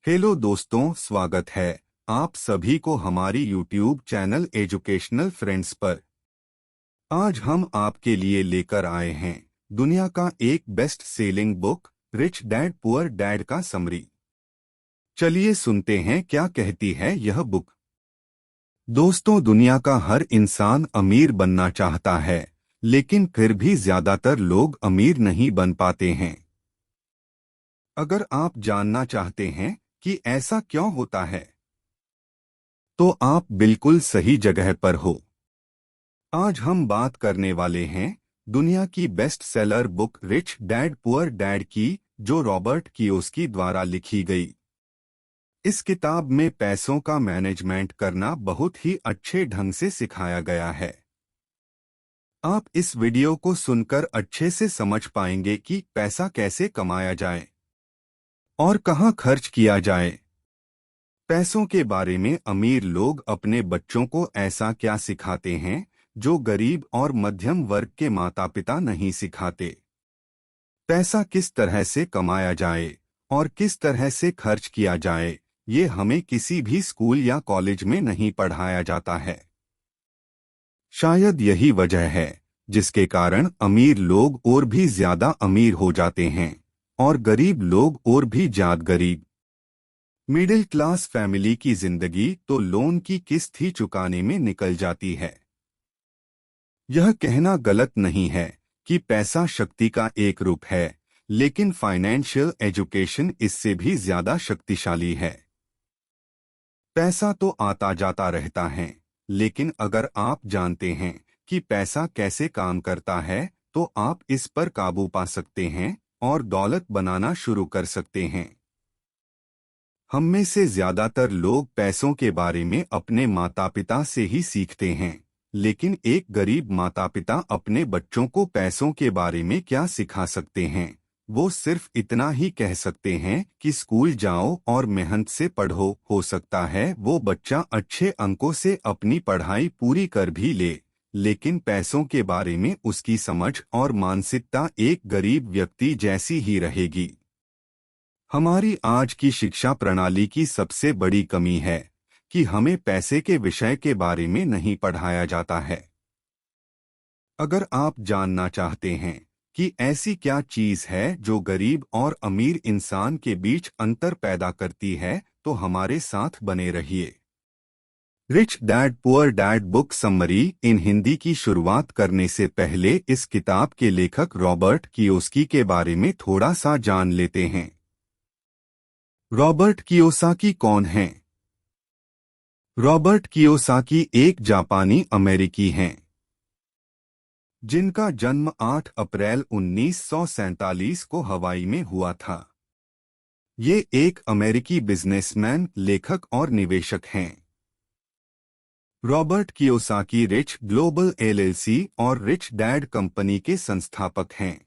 Hello दोस्तों, स्वागत है आप सभी को हमारी यूट्यूब चैनल एजुकेशनल फ्रेंड्स पर। आज हम आपके लिए लेकर आए हैं दुनिया का एक best selling book rich dad poor dad का समरी। चलिए सुनते हैं क्या कहती है यह बुक। दोस्तों, दुनिया का हर इंसान अमीर बनना चाहता है, लेकिन फिर भी ज्यादातर लोग अमीर नहीं बन पाते हैं। अगर आप जानना चाहते हैं कि ऐसा क्यों होता है, तो आप बिल्कुल सही जगह पर हो। आज हम बात करने वाले हैं दुनिया की best seller book rich dad poor dad की, जो रॉबर्ट कियोसाकी द्वारा लिखी गई। इस किताब में पैसों का मैनेजमेंट करना बहुत ही अच्छे ढंग से सिखाया गया है। आप इस वीडियो को सुनकर अच्छे से समझ पाएंगे कि पैसा कैसे कमाया जाए और कहां खर्च किया जाए। पैसों के बारे में अमीर लोग अपने बच्चों को ऐसा क्या सिखाते हैं जो गरीब और मध्यम वर्ग के माता पिता नहीं सिखाते। पैसा किस तरह से कमाया जाए और किस तरह से खर्च किया जाए, ये हमें किसी भी स्कूल या कॉलेज में नहीं पढ़ाया जाता है। शायद यही वजह है जिसके कारण अमीर लोग और भी ज्यादा अमीर हो जाते हैं और गरीब लोग और भी ज्यादा गरीब। मिडिल क्लास फैमिली की जिंदगी तो लोन की किस्त ही चुकाने में निकल जाती है। यह कहना गलत नहीं है कि पैसा शक्ति का एक रूप है, लेकिन फाइनेंशियल एजुकेशन इससे भी ज्यादा शक्तिशाली है। पैसा तो आता जाता रहता है, लेकिन अगर आप जानते हैं कि पैसा कैसे काम करता है, तो आप इस पर काबू पा सकते हैं और दौलत बनाना शुरू कर सकते हैं। हम में से ज्यादातर लोग पैसों के बारे में अपने माता पिता से ही सीखते हैं, लेकिन एक गरीब माता पिता अपने बच्चों को पैसों के बारे में क्या सिखा सकते हैं। वो सिर्फ इतना ही कह सकते हैं कि स्कूल जाओ और मेहनत से पढ़ो। हो सकता है वो बच्चा अच्छे अंकों से अपनी पढ़ाई पूरी कर भी ले, लेकिन पैसों के बारे में उसकी समझ और मानसिकता एक गरीब व्यक्ति जैसी ही रहेगी। हमारी आज की शिक्षा प्रणाली की सबसे बड़ी कमी है कि हमें पैसे के विषय के बारे में नहीं पढ़ाया जाता है। अगर आप जानना चाहते हैं कि ऐसी क्या चीज है जो गरीब और अमीर इंसान के बीच अंतर पैदा करती है, तो हमारे साथ बने रहिए। Rich dad poor dad book summary इन हिंदी की शुरुआत करने से पहले इस किताब के लेखक रॉबर्ट कियोसाकी के बारे में थोड़ा सा जान लेते हैं। रॉबर्ट कियोसाकी कौन हैं? रॉबर्ट कियोसाकी एक जापानी अमेरिकी हैं, जिनका जन्म 8 अप्रैल 1947 को हवाई में हुआ था। ये एक अमेरिकी बिजनेसमैन, लेखक और निवेशक हैं। Robert Kiyosaki rich global LLC और रिच डैड कंपनी के संस्थापक हैं।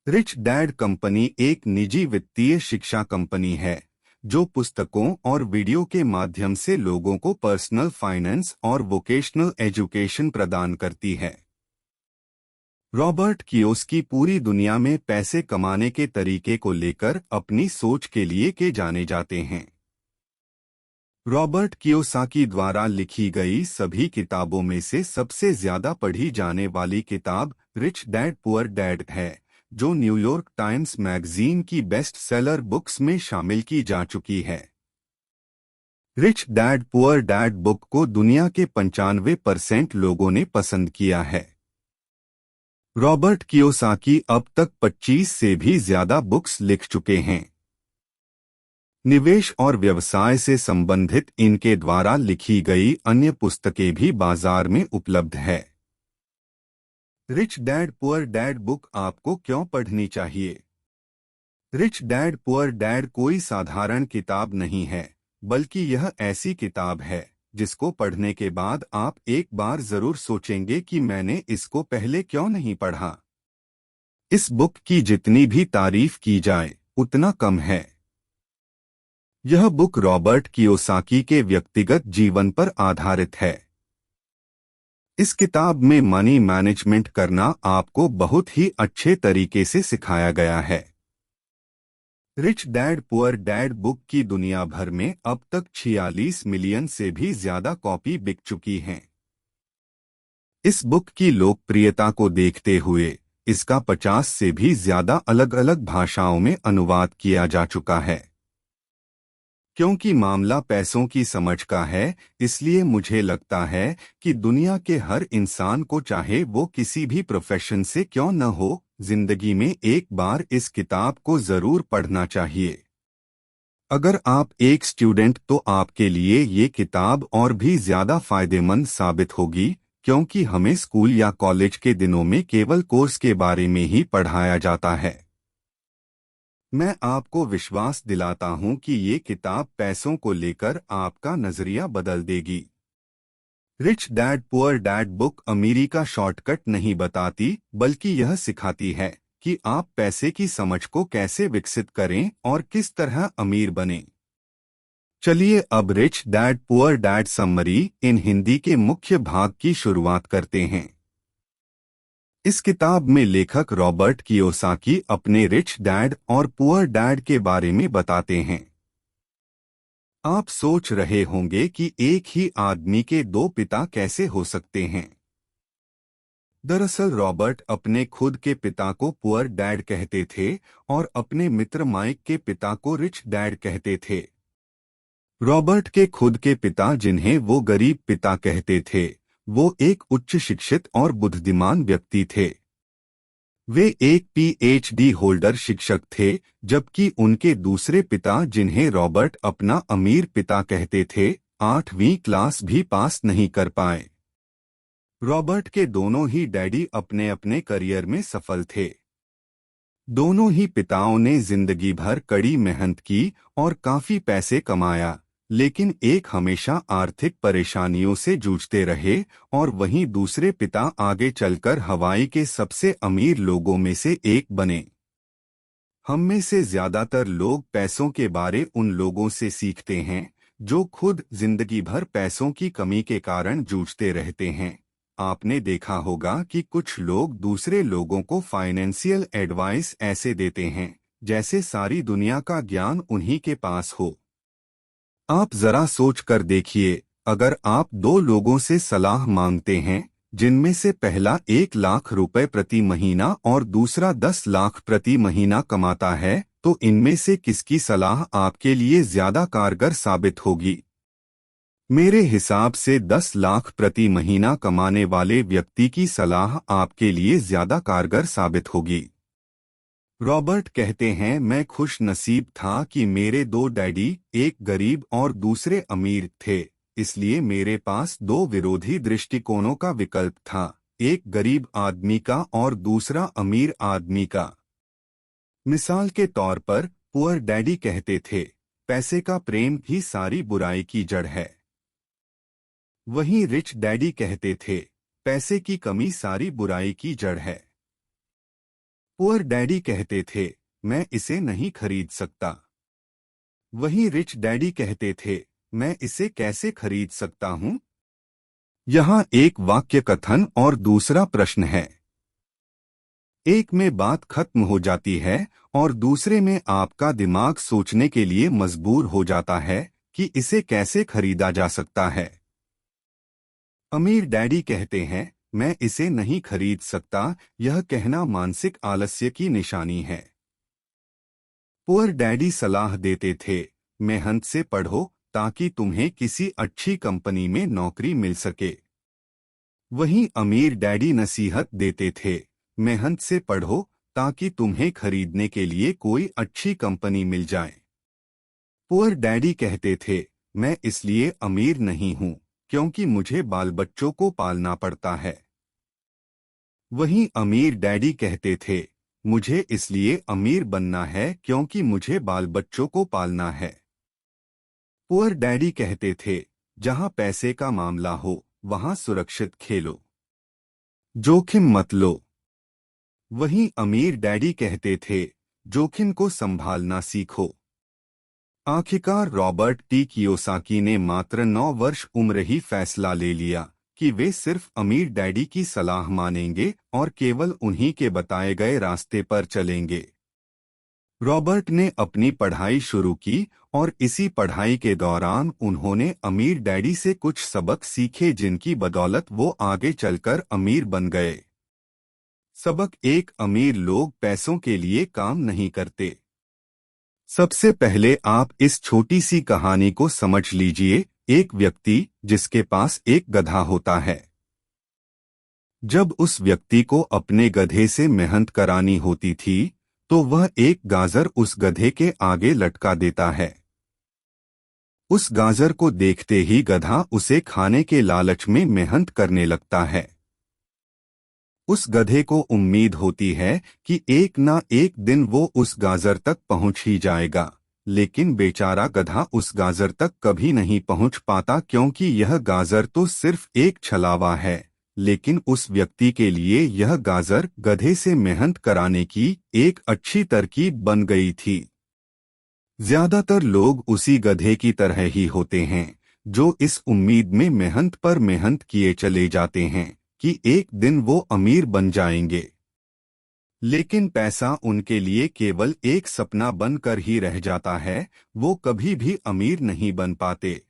रिच डैड कंपनी एक निजी वित्तीय शिक्षा कंपनी है जो पुस्तकों और वीडियो के माध्यम से लोगों को पर्सनल फाइनेंस और वोकेशनल एजुकेशन प्रदान करती है। रॉबर्ट कियोसाकी पूरी दुनिया में पैसे कमाने के तरीके को लेकर अपनी सोच के लिए के जाने जाते हैं। रॉबर्ट कियोसाकी द्वारा लिखी गई सभी किताबों में से सबसे ज्यादा पढ़ी जाने वाली किताब रिच डैड पुअर डैड है, जो न्यूयॉर्क टाइम्स मैगजीन की बेस्ट सेलर बुक्स में शामिल की जा चुकी है। Rich dad poor dad book को दुनिया के 95% लोगों ने पसंद किया है। रॉबर्ट कियोसाकी अब तक 25 से भी ज्यादा बुक्स लिख चुके हैं। निवेश और व्यवसाय से संबंधित इनके द्वारा लिखी गई अन्य पुस्तकें भी बाजार में उपलब्ध है। Rich dad poor dad book आपको क्यों पढ़नी चाहिए? रिच डैड पुअर डैड कोई साधारण किताब नहीं है, बल्कि यह ऐसी किताब है जिसको पढ़ने के बाद आप एक बार जरूर सोचेंगे कि मैंने इसको पहले क्यों नहीं पढ़ा। इस बुक की जितनी भी तारीफ की जाए उतना कम है। यह बुक रॉबर्ट कियोसाकी के व्यक्तिगत जीवन पर आधारित है। इस किताब में मनी मैनेजमेंट करना आपको बहुत ही अच्छे तरीके से सिखाया गया है। Rich dad poor dad book की दुनिया भर में अब तक 46 मिलियन से भी ज्यादा कॉपी बिक चुकी हैं। इस बुक की लोकप्रियता को देखते हुए इसका 50 से भी ज्यादा अलग अलग भाषाओं में अनुवाद किया जा चुका है। क्योंकि मामला पैसों की समझ का है, इसलिए मुझे लगता है कि दुनिया के हर इंसान को, चाहे वो किसी भी प्रोफेशन से क्यों न हो, जिंदगी में एक बार इस किताब को जरूर पढ़ना चाहिए। अगर आप एक स्टूडेंट तो आपके लिए ये किताब और भी ज्यादा फायदेमंद साबित होगी, क्योंकि हमें स्कूल या कॉलेज के दिनों में केवल कोर्स के बारे में ही पढ़ाया जाता है। मैं आपको विश्वास दिलाता हूं कि ये किताब पैसों को लेकर आपका नजरिया बदल देगी। Rich dad poor dad book अमीरी का शॉर्टकट नहीं बताती, बल्कि यह सिखाती है कि आप पैसे की समझ को कैसे विकसित करें और किस तरह अमीर बनें। चलिए अब rich dad poor dad summary इन हिंदी के मुख्य भाग की शुरुआत करते हैं। इस किताब में लेखक रॉबर्ट कियोसाकी अपने रिच डैड और पुअर डैड के बारे में बताते हैं। आप सोच रहे होंगे कि एक ही आदमी के दो पिता कैसे हो सकते हैं। दरअसल रॉबर्ट अपने खुद के पिता को पुअर डैड कहते थे और अपने मित्र माइक के पिता को रिच डैड कहते थे। रॉबर्ट के खुद के पिता, जिन्हें वो गरीब पिता कहते थे, वो एक उच्च शिक्षित और बुद्धिमान व्यक्ति थे। वे एक पीएचडी होल्डर शिक्षक थे, जबकि उनके दूसरे पिता, जिन्हें रॉबर्ट अपना अमीर पिता कहते थे, 8वीं क्लास भी पास नहीं कर पाए। रॉबर्ट के दोनों ही डैडी अपने अपने करियर में सफल थे। दोनों ही पिताओं ने जिंदगी भर कड़ी मेहनत की और काफी पैसे कमाया, लेकिन एक हमेशा आर्थिक परेशानियों से जूझते रहे और वहीं दूसरे पिता आगे चलकर हवाई के सबसे अमीर लोगों में से एक बने। हम में से ज्यादातर लोग पैसों के बारे उन लोगों से सीखते हैं जो खुद जिंदगी भर पैसों की कमी के कारण जूझते रहते हैं। आपने देखा होगा कि कुछ लोग दूसरे लोगों को फाइनेंशियल एडवाइस ऐसे देते हैं जैसे सारी दुनिया का ज्ञान उन्हीं के पास हो। आप जरा सोच कर देखिए, अगर आप दो लोगों से सलाह मांगते हैं, जिनमें से पहला 1 लाख रुपए प्रति महीना और दूसरा 10 लाख प्रति महीना कमाता है, तो इनमें से किसकी सलाह आपके लिए ज्यादा कारगर साबित होगी? मेरे हिसाब से 10 लाख प्रति महीना कमाने वाले व्यक्ति की सलाह आपके लिए ज्यादा कारगर साबित होगी। रॉबर्ट कहते हैं, मैं खुश नसीब था कि मेरे दो डैडी, एक गरीब और दूसरे अमीर थे, इसलिए मेरे पास दो विरोधी दृष्टिकोणों का विकल्प था, एक गरीब आदमी का और दूसरा अमीर आदमी का। मिसाल के तौर पर पुअर डैडी कहते थे, पैसे का प्रेम ही सारी बुराई की जड़ है। वहीं रिच डैडी कहते थे, पैसे की कमी सारी बुराई की जड़ है। पुअर डैडी कहते थे, मैं इसे नहीं खरीद सकता। वहीं रिच डैडी कहते थे, मैं इसे कैसे खरीद सकता हूं? यहाँ एक वाक्य कथन और दूसरा प्रश्न है। एक में बात खत्म हो जाती है और दूसरे में आपका दिमाग सोचने के लिए मजबूर हो जाता है कि इसे कैसे खरीदा जा सकता है। अमीर डैडी कहते हैं, मैं इसे नहीं खरीद सकता, यह कहना मानसिक आलस्य की निशानी है। पुअर डैडी सलाह देते थे, मेहनत से पढ़ो ताकि तुम्हें किसी अच्छी कंपनी में नौकरी मिल सके। वहीं अमीर डैडी नसीहत देते थे, मेहनत से पढ़ो ताकि तुम्हें खरीदने के लिए कोई अच्छी कंपनी मिल जाए। पुअर डैडी कहते थे, मैं इसलिए अमीर नहीं हूं क्योंकि मुझे बाल बच्चों को पालना पड़ता है। वहीं अमीर डैडी कहते थे, मुझे इसलिए अमीर बनना है क्योंकि मुझे बाल बच्चों को पालना है। पुअर डैडी कहते थे, जहां पैसे का मामला हो वहां सुरक्षित खेलो, जोखिम मत लो। वहीं अमीर डैडी कहते थे, जोखिम को संभालना सीखो। आखिरकार रॉबर्ट टी कियोसाकी ने मात्र 9 वर्ष उम्र ही फैसला ले लिया कि वे सिर्फ अमीर डैडी की सलाह मानेंगे और केवल उन्हीं के बताए गए रास्ते पर चलेंगे। रॉबर्ट ने अपनी पढ़ाई शुरू की और इसी पढ़ाई के दौरान उन्होंने अमीर डैडी से कुछ सबक सीखे जिनकी बदौलत वो आगे चलकर अमीर बन गए। सबक एक, अमीर लोग पैसों के लिए काम नहीं करते। सबसे पहले आप इस छोटी सी कहानी को समझ लीजिए। एक व्यक्ति जिसके पास एक गधा होता है। जब उस व्यक्ति को अपने गधे से मेहनत करानी होती थी तो वह एक गाजर उस गधे के आगे लटका देता है। उस गाजर को देखते ही गधा उसे खाने के लालच में मेहनत करने लगता है। उस गधे को उम्मीद होती है कि एक ना एक दिन वो उस गाजर तक पहुंच ही जाएगा, लेकिन बेचारा गधा उस गाजर तक कभी नहीं पहुंच पाता क्योंकि यह गाजर तो सिर्फ एक छलावा है। लेकिन उस व्यक्ति के लिए यह गाजर गधे से मेहनत कराने की एक अच्छी तरकीब बन गई थी। ज्यादातर लोग उसी गधे की तरह ही होते हैं जो इस उम्मीद में मेहनत पर मेहनत किए चले जाते हैं कि एक दिन वो अमीर बन जाएंगे। लेकिन पैसा उनके लिए केवल एक सपना बनकर ही रह जाता है, वो कभी भी अमीर नहीं बन पाते।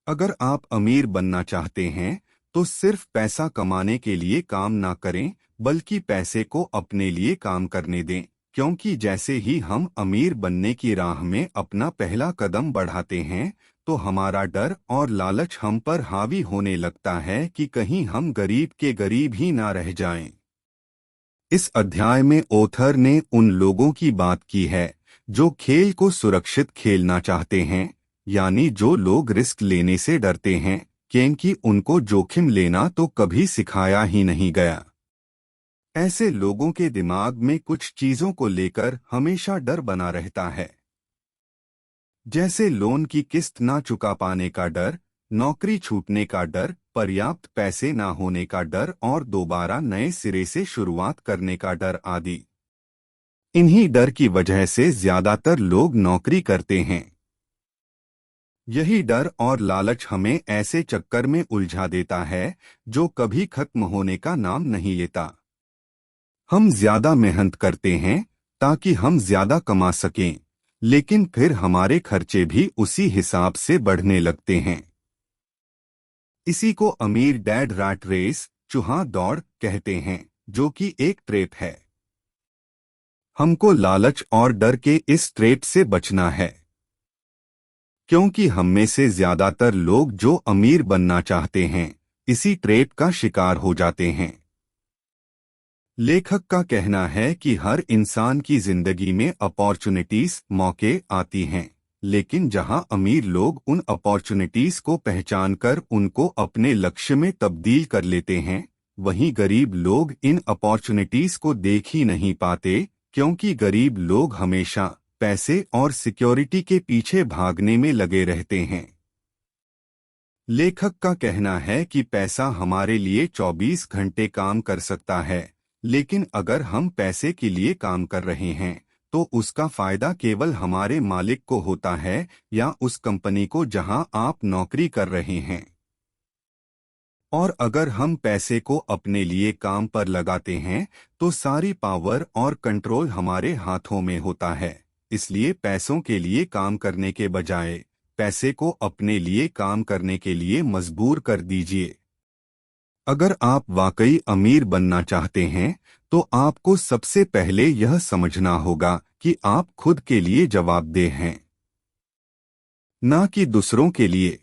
अगर आप अमीर बनना चाहते हैं तो सिर्फ पैसा कमाने के लिए काम ना करें, बल्कि पैसे को अपने लिए काम करने दें, क्योंकि जैसे ही हम अमीर बनने की राह में अपना पहला कदम बढ़ाते हैं तो हमारा डर और लालच हम पर हावी होने लगता है कि कहीं हम गरीब के गरीब ही ना रह जाएं। इस अध्याय में ऑथर ने उन लोगों की बात की है जो खेल को सुरक्षित खेलना चाहते हैं, यानी जो लोग रिस्क लेने से डरते हैं क्योंकि उनको जोखिम लेना तो कभी सिखाया ही नहीं गया। ऐसे लोगों के दिमाग में कुछ चीजों को लेकर हमेशा डर बना रहता है, जैसे लोन की किस्त ना चुका पाने का डर, नौकरी छूटने का डर, पर्याप्त पैसे ना होने का डर और दोबारा नए सिरे से शुरुआत करने का डर आदि। इन्हीं डर की वजह से ज्यादातर लोग नौकरी करते हैं। यही डर और लालच हमें ऐसे चक्कर में उलझा देता है जो कभी खत्म होने का नाम नहीं लेता। हम ज्यादा मेहनत करते हैं ताकि हम ज्यादा कमा सकें, लेकिन फिर हमारे खर्चे भी उसी हिसाब से बढ़ने लगते हैं। इसी को अमीर डैड रैट रेस, चूहा दौड़ कहते हैं, जो कि एक ट्रैप है। हमको लालच और डर के इस ट्रैप से बचना है, क्योंकि हम में से ज्यादातर लोग जो अमीर बनना चाहते हैं इसी ट्रैप का शिकार हो जाते हैं। लेखक का कहना है कि हर इंसान की जिंदगी में अपॉर्चुनिटीज, मौके आती हैं, लेकिन जहां अमीर लोग उन अपॉर्चुनिटीज को पहचानकर उनको अपने लक्ष्य में तब्दील कर लेते हैं, वहीं गरीब लोग इन अपॉर्चुनिटीज को देख ही नहीं पाते, क्योंकि गरीब लोग हमेशा पैसे और सिक्योरिटी के पीछे भागने में लगे रहते हैं। लेखक का कहना है कि पैसा हमारे लिए 24 घंटे काम कर सकता है, लेकिन अगर हम पैसे के लिए काम कर रहे हैं तो उसका फायदा केवल हमारे मालिक को होता है या उस कंपनी को जहां आप नौकरी कर रहे हैं। और अगर हम पैसे को अपने लिए काम पर लगाते हैं तो सारी पावर और कंट्रोल हमारे हाथों में होता है। इसलिए पैसों के लिए काम करने के बजाय पैसे को अपने लिए काम करने के लिए मजबूर कर दीजिए। अगर आप वाकई अमीर बनना चाहते हैं तो आपको सबसे पहले यह समझना होगा कि आप खुद के लिए जवाबदेह हैं, ना कि दूसरों के लिए।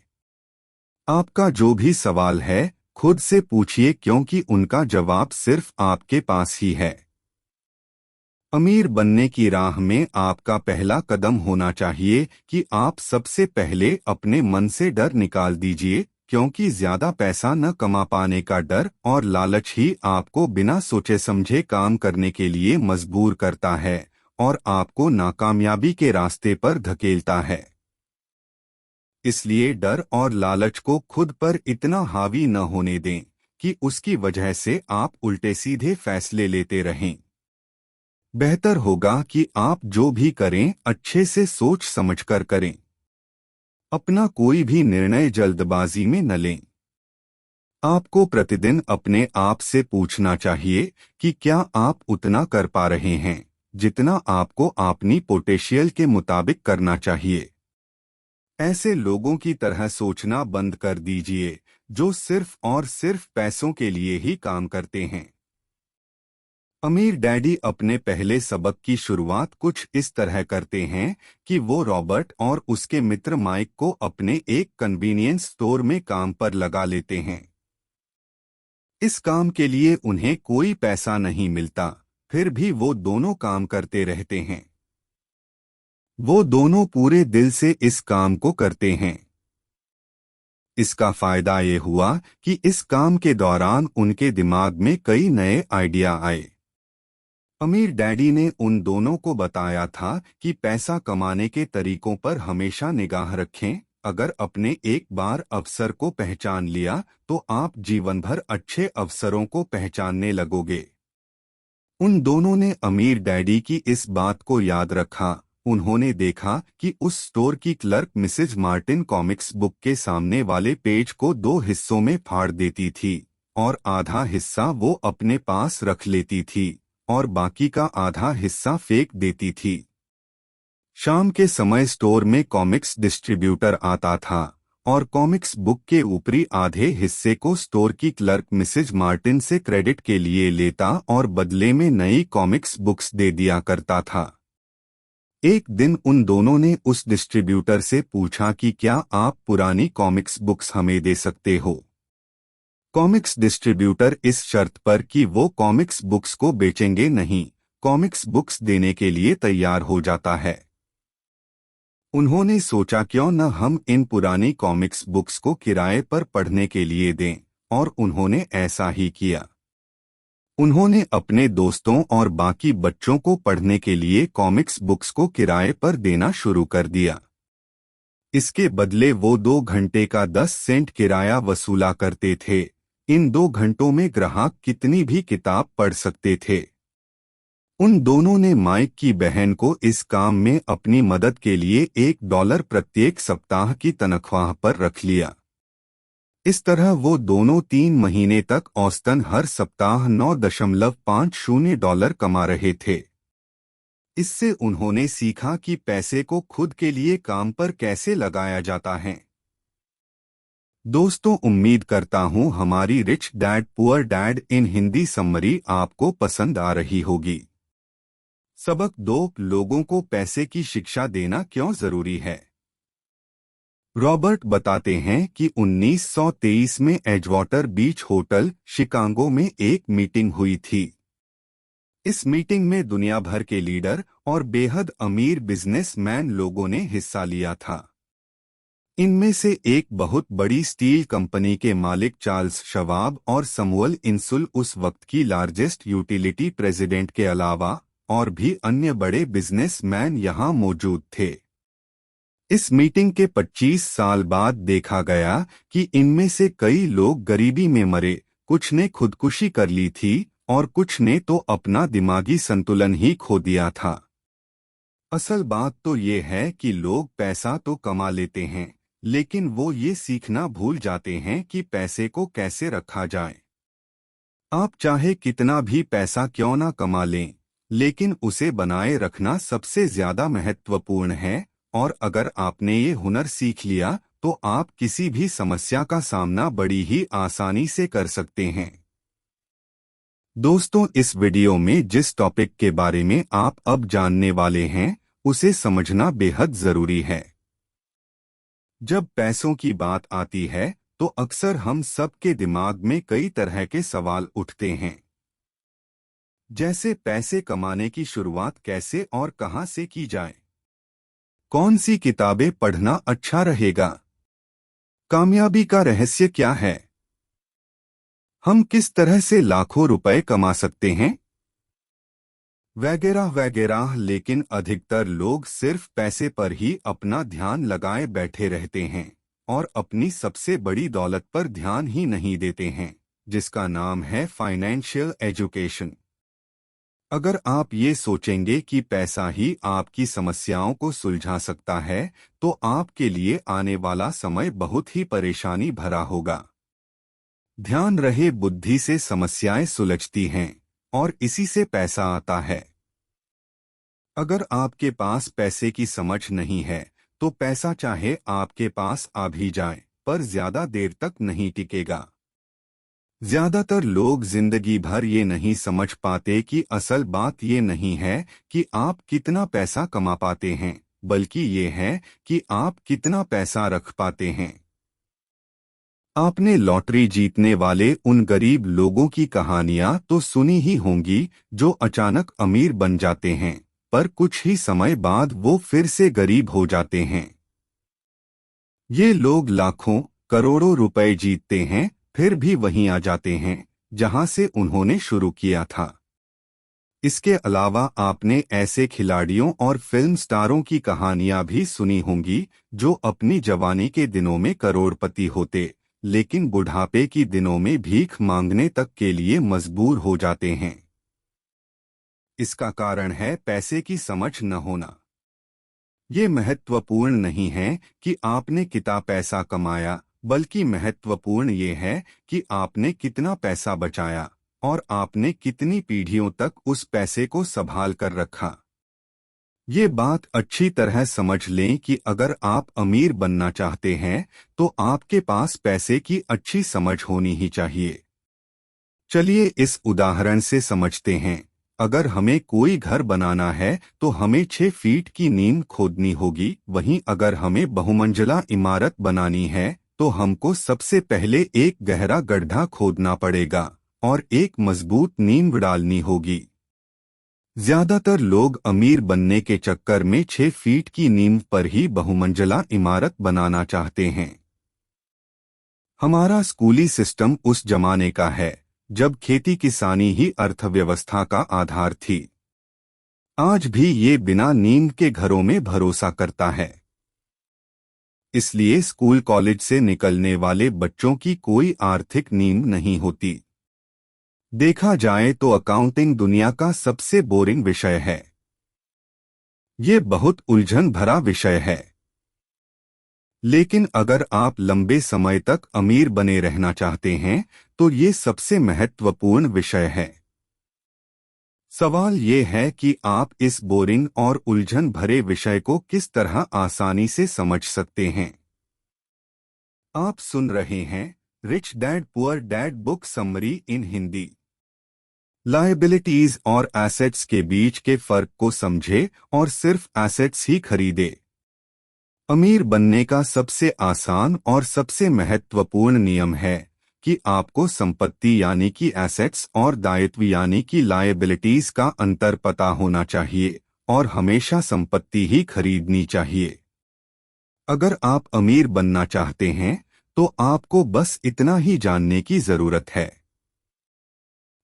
आपका जो भी सवाल है खुद से पूछिए, क्योंकि उनका जवाब सिर्फ आपके पास ही है। अमीर बनने की राह में आपका पहला कदम होना चाहिए कि आप सबसे पहले अपने मन से डर निकाल दीजिए, क्योंकि ज्यादा पैसा न कमा पाने का डर और लालच ही आपको बिना सोचे समझे काम करने के लिए मजबूर करता है और आपको नाकामयाबी के रास्ते पर धकेलता है। इसलिए डर और लालच को खुद पर इतना हावी न होने दें कि उसकी वजह से आप उल्टे सीधे फैसले लेते रहें। बेहतर होगा कि आप जो भी करें अच्छे से सोच समझकर करें। अपना कोई भी निर्णय जल्दबाजी में न लें। आपको प्रतिदिन अपने आप से पूछना चाहिए कि क्या आप उतना कर पा रहे हैं जितना आपको अपनी पोटेंशियल के मुताबिक करना चाहिए। ऐसे लोगों की तरह सोचना बंद कर दीजिए जो सिर्फ और सिर्फ पैसों के लिए ही काम करते हैं। अमीर डैडी अपने पहले सबक की शुरुआत कुछ इस तरह करते हैं कि वो रॉबर्ट और उसके मित्र माइक को अपने एक कन्वीनियंस स्टोर में काम पर लगा लेते हैं। इस काम के लिए उन्हें कोई पैसा नहीं मिलता, फिर भी वो दोनों काम करते रहते हैं। वो दोनों पूरे दिल से इस काम को करते हैं। इसका फायदा ये हुआ कि इस काम के दौरान उनके दिमाग में कई नए आइडिया आए। अमीर डैडी ने उन दोनों को बताया था कि पैसा कमाने के तरीकों पर हमेशा निगाह रखें। अगर अपने एक बार अवसर को पहचान लिया तो आप जीवन भर अच्छे अवसरों को पहचानने लगोगे। उन दोनों ने अमीर डैडी की इस बात को याद रखा। उन्होंने देखा कि उस स्टोर की clerk Mrs Martin comics book के सामने वाले पेज को 2 हिस्सों में फाड़ देती थी और आधा हिस्सा वो अपने पास रख लेती थी और बाकी का आधा हिस्सा फेंक देती थी। शाम के समय स्टोर में कॉमिक्स डिस्ट्रीब्यूटर आता था और कॉमिक्स बुक के ऊपरी आधे हिस्से को स्टोर की क्लर्क मिसेज मार्टिन से क्रेडिट के लिए लेता और बदले में नई कॉमिक्स बुक्स दे दिया करता था। एक दिन उन दोनों ने उस डिस्ट्रीब्यूटर से पूछा कि क्या आप पुरानी कॉमिक्स बुक्स हमें दे सकते हो। कॉमिक्स डिस्ट्रीब्यूटर इस शर्त पर कि वो कॉमिक्स बुक्स को बेचेंगे नहीं, कॉमिक्स बुक्स देने के लिए तैयार हो जाता है। उन्होंने सोचा क्यों न हम इन पुरानी कॉमिक्स बुक्स को किराए पर पढ़ने के लिए दें, और उन्होंने ऐसा ही किया। उन्होंने अपने दोस्तों और बाकी बच्चों को पढ़ने के लिए कॉमिक्स बुक्स को किराए पर देना शुरू कर दिया। इसके बदले वो 2 घंटे का 10 सेंट किराया वसूला करते थे। इन 2 घंटों में ग्राहक कितनी भी किताब पढ़ सकते थे। उन दोनों ने माइक की बहन को इस काम में अपनी मदद के लिए $1 प्रत्येक सप्ताह की तनख्वाह पर रख लिया। इस तरह वो दोनों 3 महीने तक औसतन हर सप्ताह $9.50 कमा रहे थे। इससे उन्होंने सीखा कि पैसे को खुद के लिए काम पर कैसे लगाया जाता है। दोस्तों, उम्मीद करता हूँ हमारी रिच डैड पुअर डैड इन हिंदी समरी आपको पसंद आ रही होगी। सबक 2, लोगों को पैसे की शिक्षा देना क्यों जरूरी है। रॉबर्ट बताते हैं कि 1923 में एजवाटर बीच होटल शिकागो में एक मीटिंग हुई थी। इस मीटिंग में दुनिया भर के लीडर और बेहद अमीर बिजनेसमैन लोगों ने हिस्सा लिया था। इनमें से एक बहुत बड़ी स्टील कंपनी के मालिक चार्ल्स शवाब और समुअल इंसुल उस वक्त की लार्जेस्ट यूटिलिटी प्रेसिडेंट के अलावा और भी अन्य बड़े बिजनेसमैन यहां मौजूद थे। इस मीटिंग के 25 साल बाद देखा गया कि इनमें से कई लोग गरीबी में मरे, कुछ ने खुदकुशी कर ली थी और कुछ ने तो अपना दिमागी संतुलन ही खो दिया था। असल बात तो ये है कि लोग पैसा तो कमा लेते हैं, लेकिन वो ये सीखना भूल जाते हैं कि पैसे को कैसे रखा जाए। आप चाहे कितना भी पैसा क्यों ना कमा लें, लेकिन उसे बनाए रखना सबसे ज्यादा महत्वपूर्ण है, और अगर आपने ये हुनर सीख लिया तो आप किसी भी समस्या का सामना बड़ी ही आसानी से कर सकते हैं। दोस्तों, इस वीडियो में जिस टॉपिक के बारे में आप अब जानने वाले हैं उसे समझना बेहद जरूरी है। जब पैसों की बात आती है तो अक्सर हम सबके दिमाग में कई तरह के सवाल उठते हैं, जैसे पैसे कमाने की शुरुआत कैसे और कहां से की जाए, कौन सी किताबें पढ़ना अच्छा रहेगा, कामयाबी का रहस्य क्या है, हम किस तरह से लाखों रुपए कमा सकते हैं, वगैरह वगैरह। लेकिन अधिकतर लोग सिर्फ पैसे पर ही अपना ध्यान लगाए बैठे रहते हैं और अपनी सबसे बड़ी दौलत पर ध्यान ही नहीं देते हैं, जिसका नाम है फाइनेंशियल एजुकेशन। अगर आप ये सोचेंगे कि पैसा ही आपकी समस्याओं को सुलझा सकता है तो आपके लिए आने वाला समय बहुत ही परेशानी भरा होगा। ध्यान रहे, बुद्धि से समस्याएं सुलझती हैं और इसी से पैसा आता है। अगर आपके पास पैसे की समझ नहीं है तो पैसा चाहे आपके पास आ भी जाए पर ज्यादा देर तक नहीं टिकेगा। ज्यादातर लोग जिंदगी भर ये नहीं समझ पाते कि असल बात ये नहीं है कि आप कितना पैसा कमा पाते हैं, बल्कि ये है कि आप कितना पैसा रख पाते हैं। आपने लॉटरी जीतने वाले उन गरीब लोगों की कहानियां तो सुनी ही होंगी जो अचानक अमीर बन जाते हैं, पर कुछ ही समय बाद वो फिर से गरीब हो जाते हैं। ये लोग लाखों करोड़ों रुपए जीतते हैं, फिर भी वहीं आ जाते हैं जहां से उन्होंने शुरू किया था। इसके अलावा आपने ऐसे खिलाड़ियों और फिल्म स्टारों की कहानियां भी सुनी होंगी जो अपनी जवानी के दिनों में करोड़पति होते, लेकिन बुढ़ापे की दिनों में भीख मांगने तक के लिए मजबूर हो जाते हैं। इसका कारण है पैसे की समझ न होना। ये महत्वपूर्ण नहीं है कि आपने कितना पैसा कमाया, बल्कि महत्वपूर्ण ये है कि आपने कितना पैसा बचाया और आपने कितनी पीढ़ियों तक उस पैसे को संभाल कर रखा। ये बात अच्छी तरह समझ लें कि अगर आप अमीर बनना चाहते हैं तो आपके पास पैसे की अच्छी समझ होनी ही चाहिए। चलिए इस उदाहरण से समझते हैं। अगर हमें कोई घर बनाना है तो हमें 6 फीट की नींव खोदनी होगी। वहीं अगर हमें बहुमंजिला इमारत बनानी है तो हमको सबसे पहले एक गहरा गड्ढा खोदना पड़ेगा और एक मजबूत नींव डालनी होगी। ज्यादातर लोग अमीर बनने के चक्कर में 6 फीट की नींव पर ही बहुमंजिला इमारत बनाना चाहते हैं। हमारा स्कूली सिस्टम उस जमाने का है जब खेती किसानी ही अर्थव्यवस्था का आधार थी। आज भी ये बिना नींव के घरों में भरोसा करता है। इसलिए स्कूल कॉलेज से निकलने वाले बच्चों की कोई आर्थिक नींव नहीं होती। देखा जाए तो अकाउंटिंग दुनिया का सबसे बोरिंग विषय है। ये बहुत उलझन भरा विषय है। लेकिन अगर आप लंबे समय तक अमीर बने रहना चाहते हैं तो ये सबसे महत्वपूर्ण विषय है। सवाल ये है कि आप इस बोरिंग और उलझन भरे विषय को किस तरह आसानी से समझ सकते हैं। आप सुन रहे हैं rich dad poor dad book summary इन हिंदी। लायबिलिटीज और एसेट्स के बीच के फर्क को समझे और सिर्फ एसेट्स ही खरीदे। अमीर बनने का सबसे आसान और सबसे महत्वपूर्ण नियम है कि आपको संपत्ति यानी कि एसेट्स और दायित्व यानी कि लायबिलिटीज का अंतर पता होना चाहिए और हमेशा संपत्ति ही खरीदनी चाहिए। अगर आप अमीर बनना चाहते हैं तो आपको बस इतना ही जानने की जरूरत है।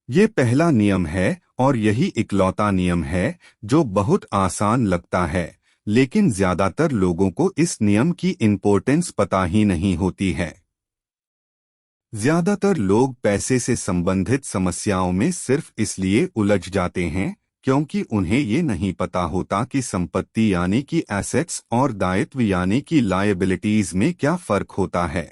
ये पहला नियम है और यही इकलौता नियम है जो बहुत आसान लगता है, लेकिन ज्यादातर लोगों को इस नियम की इम्पोर्टेंस पता ही नहीं होती है। ज्यादातर लोग पैसे से संबंधित समस्याओं में सिर्फ इसलिए उलझ जाते हैं क्योंकि उन्हें ये नहीं पता होता कि संपत्ति यानी कि एसेट्स और दायित्व यानी कि लायबिलिटीज में क्या फर्क होता है।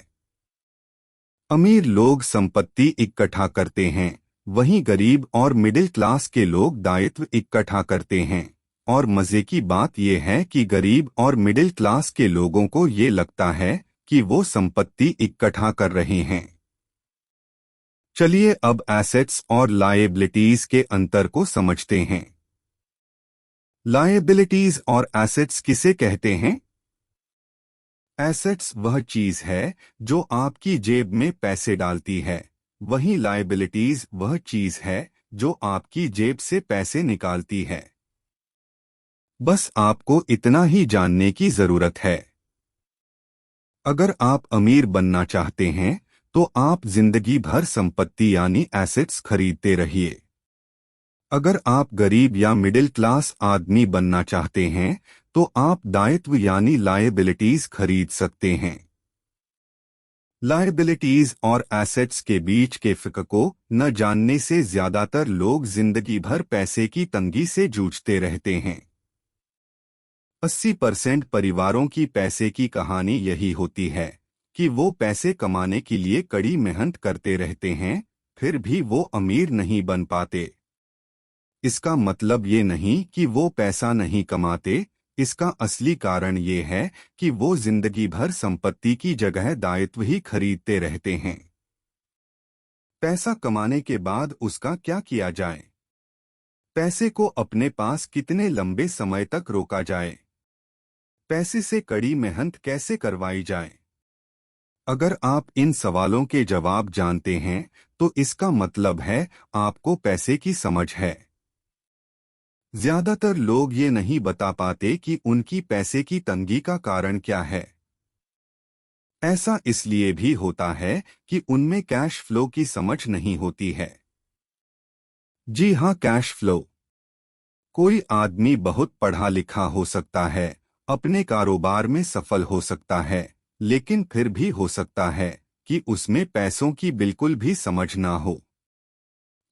अमीर लोग संपत्ति इकट्ठा करते हैं, वहीं गरीब और मिडिल क्लास के लोग दायित्व इकट्ठा करते हैं। और मजे की बात यह है कि गरीब और मिडिल क्लास के लोगों को ये लगता है कि वो संपत्ति इकट्ठा कर रहे हैं। चलिए अब एसेट्स और लायबिलिटीज के अंतर को समझते हैं। लायबिलिटीज और एसेट्स किसे कहते हैं? एसेट्स वह चीज है जो आपकी जेब में पैसे डालती है, वहीं लायबिलिटीज वह चीज है जो आपकी जेब से पैसे निकालती है। बस आपको इतना ही जानने की जरूरत है। अगर आप अमीर बनना चाहते हैं तो आप जिंदगी भर संपत्ति यानी एसेट्स खरीदते रहिए। अगर आप गरीब या मिडिल क्लास आदमी बनना चाहते हैं तो आप दायित्व यानी लायबिलिटीज खरीद सकते हैं। लायबिलिटीज और एसेट्स के बीच के फर्क को न जानने से ज्यादातर लोग जिंदगी भर पैसे की तंगी से जूझते रहते हैं। 80% परिवारों की पैसे की कहानी यही होती है कि वो पैसे कमाने के लिए कड़ी मेहनत करते रहते हैं, फिर भी वो अमीर नहीं बन पाते। इसका मतलब ये नहीं कि वो पैसा नहीं कमाते, इसका असली कारण ये है कि वो जिंदगी भर संपत्ति की जगह दायित्व ही खरीदते रहते हैं। पैसा कमाने के बाद उसका क्या किया जाए? पैसे को अपने पास कितने लंबे समय तक रोका जाए? पैसे से कड़ी मेहनत कैसे करवाई जाए? अगर आप इन सवालों के जवाब जानते हैं, तो इसका मतलब है आपको पैसे की समझ है। ज्यादातर लोग ये नहीं बता पाते कि उनकी पैसे की तंगी का कारण क्या है। ऐसा इसलिए भी होता है कि उनमें कैश फ्लो की समझ नहीं होती है। जी हाँ, कैश फ्लो। कोई आदमी बहुत पढ़ा लिखा हो सकता है, अपने कारोबार में सफल हो सकता है, लेकिन फिर भी हो सकता है कि उसमें पैसों की बिल्कुल भी समझ ना हो।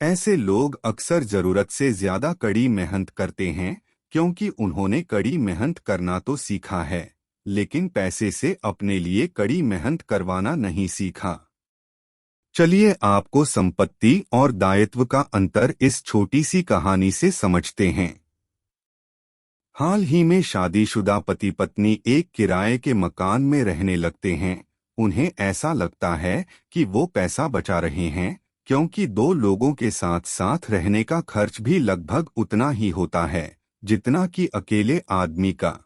ऐसे लोग अक्सर जरूरत से ज्यादा कड़ी मेहनत करते हैं, क्योंकि उन्होंने कड़ी मेहनत करना तो सीखा है, लेकिन पैसे से अपने लिए कड़ी मेहनत करवाना नहीं सीखा। चलिए आपको संपत्ति और दायित्व का अंतर इस छोटी सी कहानी से समझते हैं। हाल ही में शादीशुदा पति पत्नी एक किराए के मकान में रहने लगते हैं। उन्हें ऐसा लगता है कि वो पैसा बचा रहे हैं, क्योंकि दो लोगों के साथ साथ रहने का खर्च भी लगभग उतना ही होता है जितना कि अकेले आदमी का।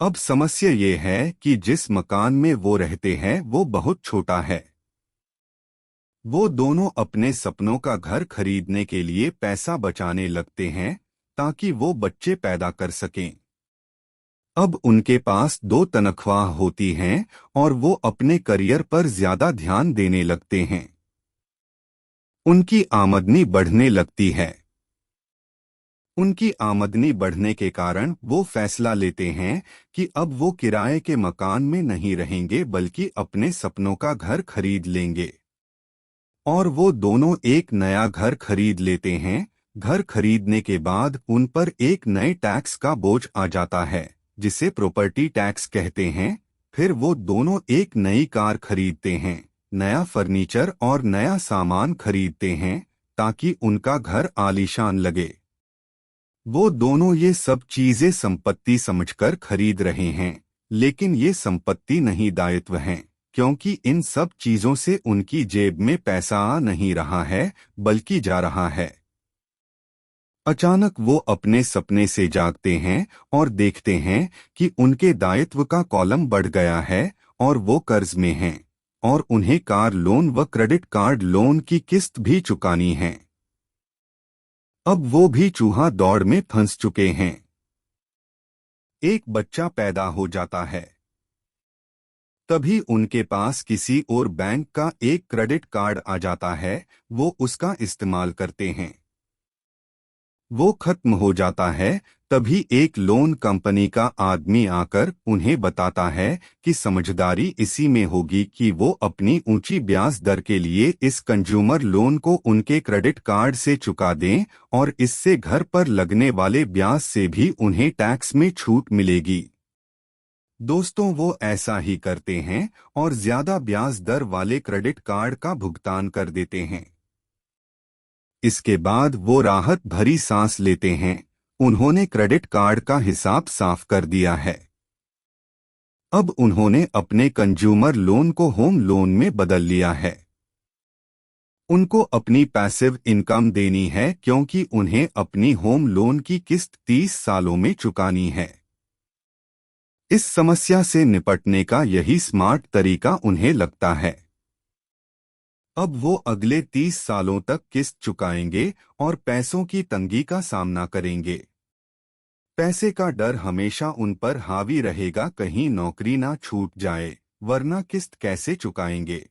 अब समस्या ये है कि जिस मकान में वो रहते हैं वो बहुत छोटा है। वो दोनों अपने सपनों का घर खरीदने के लिए पैसा बचाने लगते हैं, ताकि वो बच्चे पैदा कर सकें। अब उनके पास दो तनख्वाह होती हैं और वो अपने करियर पर ज्यादा ध्यान देने लगते हैं। उनकी आमदनी बढ़ने लगती है। उनकी आमदनी बढ़ने के कारण वो फैसला लेते हैं कि अब वो किराए के मकान में नहीं रहेंगे, बल्कि अपने सपनों का घर खरीद लेंगे। और वो दोनों एक नया घर खरीद लेते हैं। घर खरीदने के बाद उन पर एक नए टैक्स का बोझ आ जाता है, जिसे प्रॉपर्टी टैक्स कहते हैं। फिर वो दोनों एक नई कार खरीदते हैं, नया फर्नीचर और नया सामान खरीदते हैं, ताकि उनका घर आलीशान लगे। वो दोनों ये सब चीजें संपत्ति समझकर खरीद रहे हैं, लेकिन ये संपत्ति नहीं, दायित्व हैं, क्योंकि इन सब चीजों से उनकी जेब में पैसा आ नहीं रहा है, बल्कि जा रहा है। अचानक वो अपने सपने से जागते हैं और देखते हैं कि उनके दायित्व का कॉलम बढ़ गया है और वो कर्ज में हैं, और उन्हें कार लोन व क्रेडिट कार्ड लोन की किस्त भी चुकानी है। अब वो भी चूहा दौड़ में फंस चुके हैं। एक बच्चा पैदा हो जाता है। तभी उनके पास किसी और बैंक का एक क्रेडिट कार्ड आ जाता है। वो उसका इस्तेमाल करते हैं। वो खत्म हो जाता है। तभी एक लोन कंपनी का आदमी आकर उन्हें बताता है कि समझदारी इसी में होगी कि वो अपनी ऊंची ब्याज दर के लिए इस कंज्यूमर लोन को उनके क्रेडिट कार्ड से चुका दें, और इससे घर पर लगने वाले ब्याज से भी उन्हें टैक्स में छूट मिलेगी। दोस्तों, वो ऐसा ही करते हैं और ज्यादा ब्याज दर वाले क्रेडिट कार्ड का भुगतान कर देते हैं। इसके बाद वो राहत भरी सांस लेते हैं। उन्होंने क्रेडिट कार्ड का हिसाब साफ कर दिया है। अब उन्होंने अपने कंज्यूमर लोन को होम लोन में बदल लिया है। उनको अपनी पैसिव इनकम देनी है, क्योंकि उन्हें अपनी होम लोन की किस्त 30 सालों में चुकानी है। इस समस्या से निपटने का यही स्मार्ट तरीका उन्हें लगता है। अब वो अगले 30 सालों तक किस्त चुकाएंगे और पैसों की तंगी का सामना करेंगे। पैसे का डर हमेशा उन पर हावी रहेगा, कहीं नौकरी ना छूट जाए, वरना किस्त कैसे चुकाएंगे।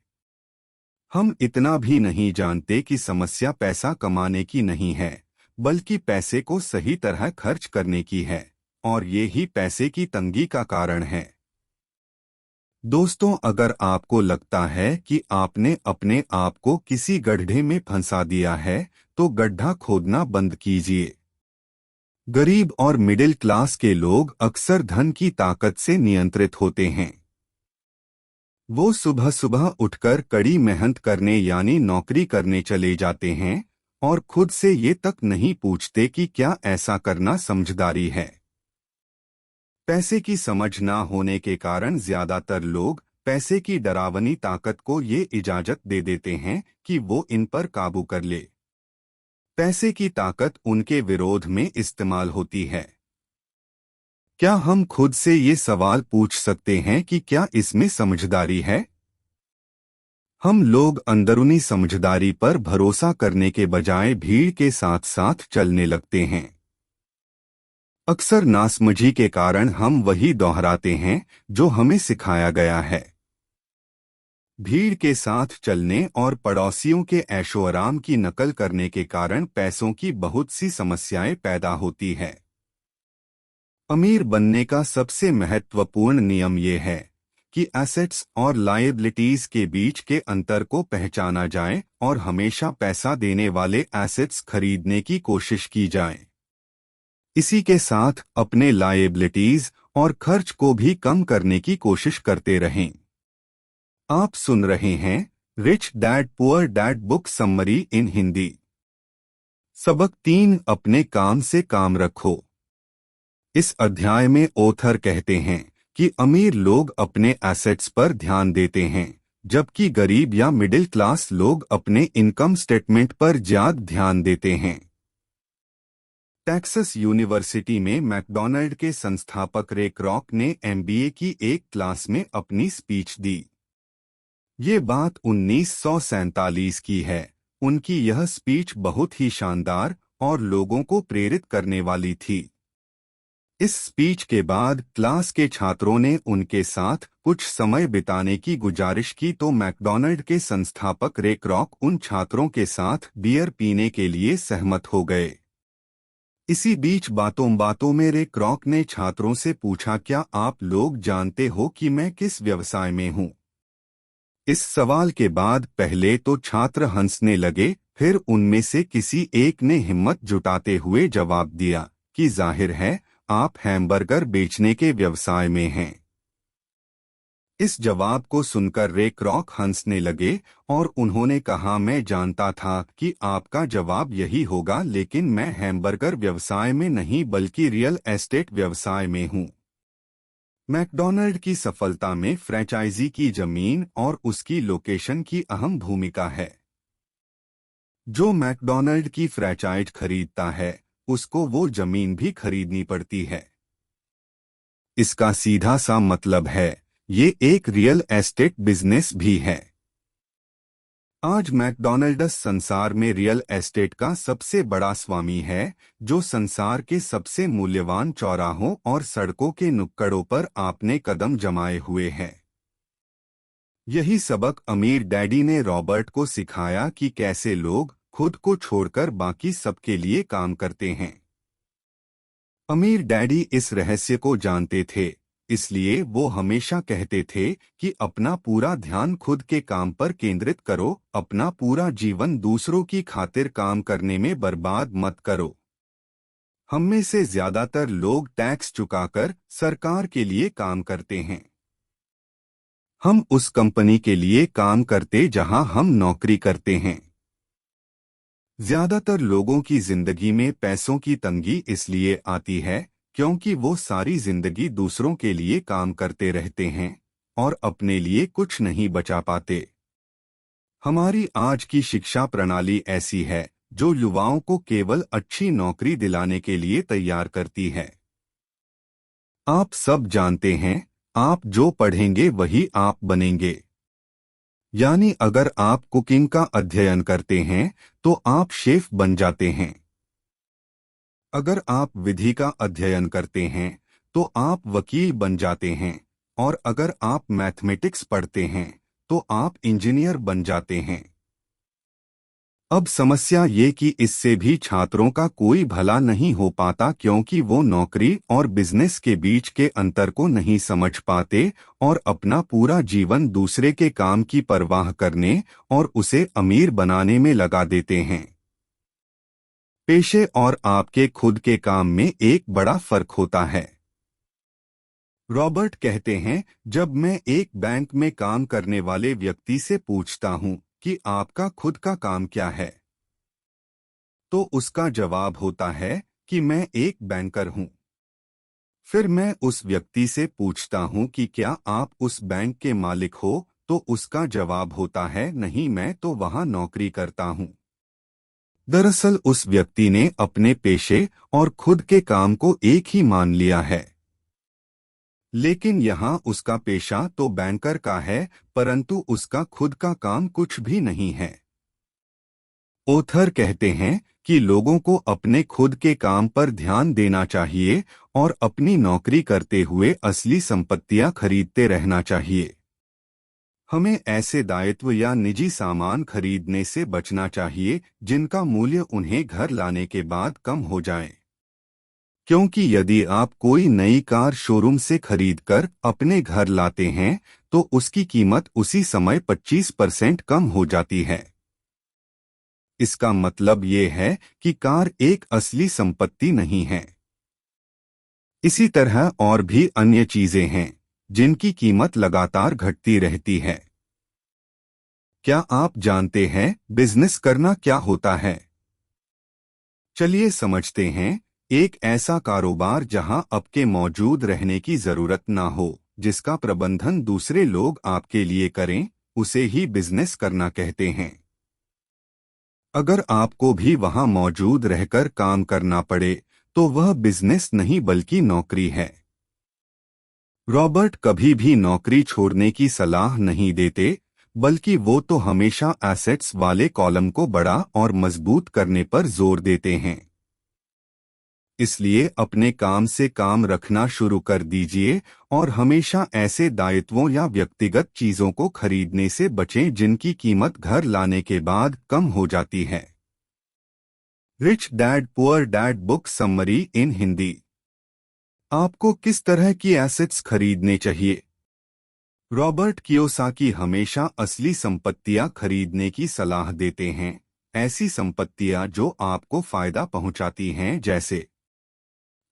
हम इतना भी नहीं जानते कि समस्या पैसा कमाने की नहीं है, बल्कि पैसे को सही तरह खर्च करने की है, और ये ही पैसे की तंगी का कारण है। दोस्तों, अगर आपको लगता है कि आपने अपने आप को किसी गड्ढे में फंसा दिया है, तो गड्ढा खोदना बंद कीजिए। गरीब और मिडिल क्लास के लोग अक्सर धन की ताकत से नियंत्रित होते हैं। वो सुबह सुबह उठकर कड़ी मेहनत करने यानी नौकरी करने चले जाते हैं। और खुद से ये तक नहीं पूछते कि क्या ऐसा करना समझदारी है। पैसे की समझ ना होने के कारण ज्यादातर लोग पैसे की डरावनी ताकत को ये इजाजत दे देते हैं कि वो इन पर काबू कर ले। पैसे की ताकत उनके विरोध में इस्तेमाल होती है। क्या हम खुद से ये सवाल पूछ सकते हैं कि क्या इसमें समझदारी है? हम लोग अंदरूनी समझदारी पर भरोसा करने के बजाय भीड़ के साथ साथ चलने लगते हैं। अक्सर नासमझी के कारण हम वही दोहराते हैं जो हमें सिखाया गया है। भीड़ के साथ चलने और पड़ोसियों के ऐशोआराम की नकल करने के कारण पैसों की बहुत सी समस्याएं पैदा होती है। अमीर बनने का सबसे महत्वपूर्ण नियम ये है कि एसेट्स और लायबिलिटीज के बीच के अंतर को पहचाना जाए और हमेशा पैसा देने वाले एसेट्स खरीदने की कोशिश की जाए। इसी के साथ अपने लायबिलिटीज और खर्च को भी कम करने की कोशिश करते रहें। आप सुन रहे हैं rich dad poor dad book summary इन हिंदी। सबक 3, अपने काम से काम रखो। इस अध्याय में ऑथर कहते हैं कि अमीर लोग अपने एसेट्स पर ध्यान देते हैं, जबकि गरीब या मिडिल क्लास लोग अपने इनकम स्टेटमेंट पर ज्यादा ध्यान देते हैं। टेक्सास यूनिवर्सिटी में मैकडॉनल्ड के संस्थापक रे क्रॉक ने एमबीए की एक क्लास में अपनी स्पीच दी। ये बात 1947 की है। उनकी यह स्पीच बहुत ही शानदार और लोगों को प्रेरित करने वाली थी। इस स्पीच के बाद क्लास के छात्रों ने उनके साथ कुछ समय बिताने की गुजारिश की तो मैकडॉनल्ड के संस्थापक रे क्रॉक उन छात्रों के साथ बियर पीने के लिए सहमत हो गए। इसी बीच बातों बातों में रे क्रॉक ने छात्रों से पूछा, क्या आप लोग जानते हो कि मैं किस व्यवसाय में हूँ? इस सवाल के बाद पहले तो छात्र हंसने लगे, फिर उनमें से किसी एक ने हिम्मत जुटाते हुए जवाब दिया कि जाहिर है आप हैमबर्गर बेचने के व्यवसाय में हैं। इस जवाब को सुनकर रे क्रॉक हंसने लगे और उन्होंने कहा, मैं जानता था कि आपका जवाब यही होगा, लेकिन मैं हैमबर्गर व्यवसाय में नहीं बल्कि रियल एस्टेट व्यवसाय में हूँ। मैकडॉनल्ड की सफलता में फ्रेंचाइजी की जमीन और उसकी लोकेशन की अहम भूमिका है। जो मैकडॉनल्ड की फ्रेंचाइज खरीदता है उसको वो जमीन भी खरीदनी पड़ती है। इसका सीधा सा मतलब है ये एक रियल एस्टेट बिजनेस भी है। आज मैकडॉनल्ड्स संसार में रियल एस्टेट का सबसे बड़ा स्वामी है, जो संसार के सबसे मूल्यवान चौराहों और सड़कों के नुक्कड़ों पर आपने कदम जमाए हुए है। यही सबक अमीर डैडी ने रॉबर्ट को सिखाया कि कैसे लोग खुद को छोड़कर बाकी सबके लिए काम करते हैं। अमीर डैडी इस रहस्य को जानते थे, इसलिए वो हमेशा कहते थे कि अपना पूरा ध्यान खुद के काम पर केंद्रित करो, अपना पूरा जीवन दूसरों की खातिर काम करने में बर्बाद मत करो। हम में से ज्यादातर लोग टैक्स चुकाकर सरकार के लिए काम करते हैं। हम उस कंपनी के लिए काम करते जहां हम नौकरी करते हैं। ज्यादातर लोगों की जिंदगी में पैसों की तंगी इसलिए आती है क्योंकि वो सारी जिंदगी दूसरों के लिए काम करते रहते हैं और अपने लिए कुछ नहीं बचा पाते। हमारी आज की शिक्षा प्रणाली ऐसी है जो युवाओं को केवल अच्छी नौकरी दिलाने के लिए तैयार करती है। आप सब जानते हैं, आप जो पढ़ेंगे वही आप बनेंगे। यानी अगर आप कुकिंग का अध्ययन करते हैं तो आप शेफ बन जाते हैं। अगर आप विधि का अध्ययन करते हैं तो आप वकील बन जाते हैं और अगर आप मैथमेटिक्स पढ़ते हैं तो आप इंजीनियर बन जाते हैं। अब समस्या ये कि इससे भी छात्रों का कोई भला नहीं हो पाता क्योंकि वो नौकरी और बिजनेस के बीच के अंतर को नहीं समझ पाते और अपना पूरा जीवन दूसरे के काम की परवाह करने और उसे अमीर बनाने में लगा देते हैं। पेशे और आपके खुद के काम में एक बड़ा फर्क होता है। रॉबर्ट कहते हैं, जब मैं एक बैंक में काम करने वाले व्यक्ति से पूछता हूं कि आपका खुद का काम क्या है, तो उसका जवाब होता है कि मैं एक बैंकर हूं। फिर मैं उस व्यक्ति से पूछता हूं कि क्या आप उस बैंक के मालिक हो, तो उसका जवाब होता है नहीं, मैं तो वहां नौकरी करता हूं। दरअसल उस व्यक्ति ने अपने पेशे और खुद के काम को एक ही मान लिया है। लेकिन यहाँ उसका पेशा तो बैंकर का है, परंतु उसका खुद का काम कुछ भी नहीं है। ओथर कहते हैं कि लोगों को अपने खुद के काम पर ध्यान देना चाहिए और अपनी नौकरी करते हुए असली संपत्तियां खरीदते रहना चाहिए। हमें ऐसे दायित्व या निजी सामान खरीदने से बचना चाहिए जिनका मूल्य उन्हें घर लाने के बाद कम हो जाए। क्योंकि यदि आप कोई नई कार शोरूम से खरीदकर अपने घर लाते हैं तो उसकी कीमत उसी समय 25% कम हो जाती है। इसका मतलब ये है कि कार एक असली संपत्ति नहीं है। इसी तरह और भी अन्य चीजें हैं जिनकी कीमत लगातार घटती रहती है। क्या आप जानते हैं बिजनेस करना क्या होता है? चलिए समझते हैं। एक ऐसा कारोबार जहां आपके मौजूद रहने की जरूरत ना हो, जिसका प्रबंधन दूसरे लोग आपके लिए करें, उसे ही बिजनेस करना कहते हैं। अगर आपको भी वहां मौजूद रहकर काम करना पड़े तो वह बिजनेस नहीं बल्कि नौकरी है। रॉबर्ट कभी भी नौकरी छोड़ने की सलाह नहीं देते, बल्कि वो तो हमेशा एसेट्स वाले कॉलम को बड़ा और मजबूत करने पर जोर देते हैं। इसलिए अपने काम से काम रखना शुरू कर दीजिए और हमेशा ऐसे दायित्वों या व्यक्तिगत चीजों को खरीदने से बचें जिनकी कीमत घर लाने के बाद कम हो जाती है। Rich dad poor dad book summary इन हिंदी। आपको किस तरह की एसेट्स खरीदने चाहिए? रॉबर्ट कियोसाकी हमेशा असली संपत्तियां खरीदने की सलाह देते हैं। ऐसी संपत्तियां जो आपको फायदा पहुंचाती हैं, जैसे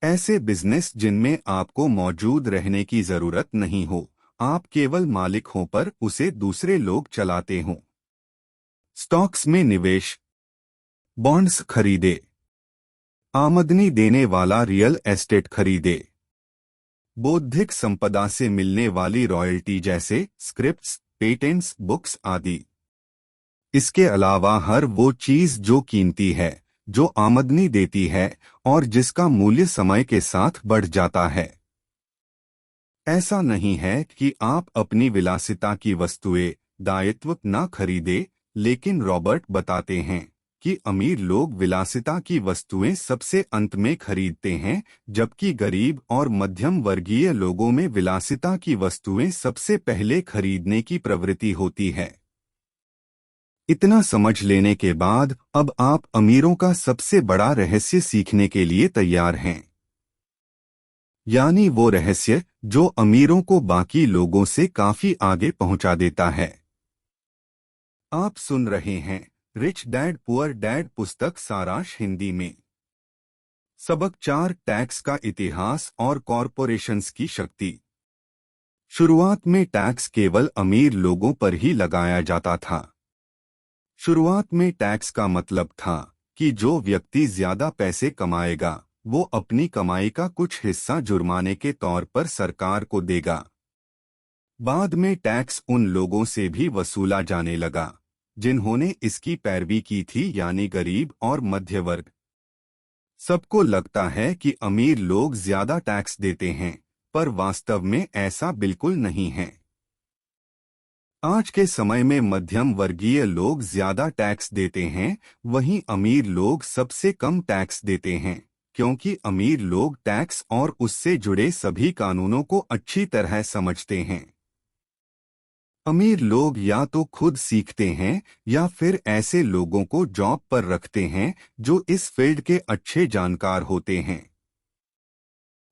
ऐसे बिजनेस जिनमें आपको मौजूद रहने की जरूरत नहीं हो, आप केवल मालिक हों पर उसे दूसरे लोग चलाते हों। स्टॉक्स में निवेश, बॉन्ड्स खरीदे, आमदनी देने वाला रियल एस्टेट खरीदे, बौद्धिक संपदा से मिलने वाली रॉयल्टी जैसे स्क्रिप्ट्स, पेटेंट्स, बुक्स आदि। इसके अलावा हर वो चीज जो कीमती है, जो आमदनी देती है और जिसका मूल्य समय के साथ बढ़ जाता है। ऐसा नहीं है कि आप अपनी विलासिता की वस्तुएं, दायित्व न खरीदें, लेकिन रॉबर्ट बताते हैं कि अमीर लोग विलासिता की वस्तुएं सबसे अंत में खरीदते हैं, जबकि गरीब और मध्यम वर्गीय लोगों में विलासिता की वस्तुएं सबसे पहले खरीदने की प्रवृत्ति होती है। इतना समझ लेने के बाद अब आप अमीरों का सबसे बड़ा रहस्य सीखने के लिए तैयार हैं। यानी वो रहस्य जो अमीरों को बाकी लोगों से काफी आगे पहुंचा देता है। आप सुन रहे हैं रिच डैड पुअर डैड पुस्तक सारांश हिंदी में। सबक 4, टैक्स का इतिहास और कॉरपोरेशंस की शक्ति। शुरुआत में टैक्स केवल अमीर लोगों पर ही लगाया जाता था। शुरुआत में टैक्स का मतलब था कि जो व्यक्ति ज्यादा पैसे कमाएगा वो अपनी कमाई का कुछ हिस्सा जुर्माने के तौर पर सरकार को देगा। बाद में टैक्स उन लोगों से भी वसूला जाने लगा जिन्होंने इसकी पैरवी की थी, यानी गरीब और मध्य वर्ग। सबको लगता है कि अमीर लोग ज्यादा टैक्स देते हैं, पर वास्तव में ऐसा बिल्कुल नहीं है। आज के समय में मध्यम वर्गीय लोग ज्यादा टैक्स देते हैं, वहीं अमीर लोग सबसे कम टैक्स देते हैं, क्योंकि अमीर लोग टैक्स और उससे जुड़े सभी कानूनों को अच्छी तरह समझते हैं। अमीर लोग या तो खुद सीखते हैं या फिर ऐसे लोगों को जॉब पर रखते हैं जो इस फील्ड के अच्छे जानकार होते हैं।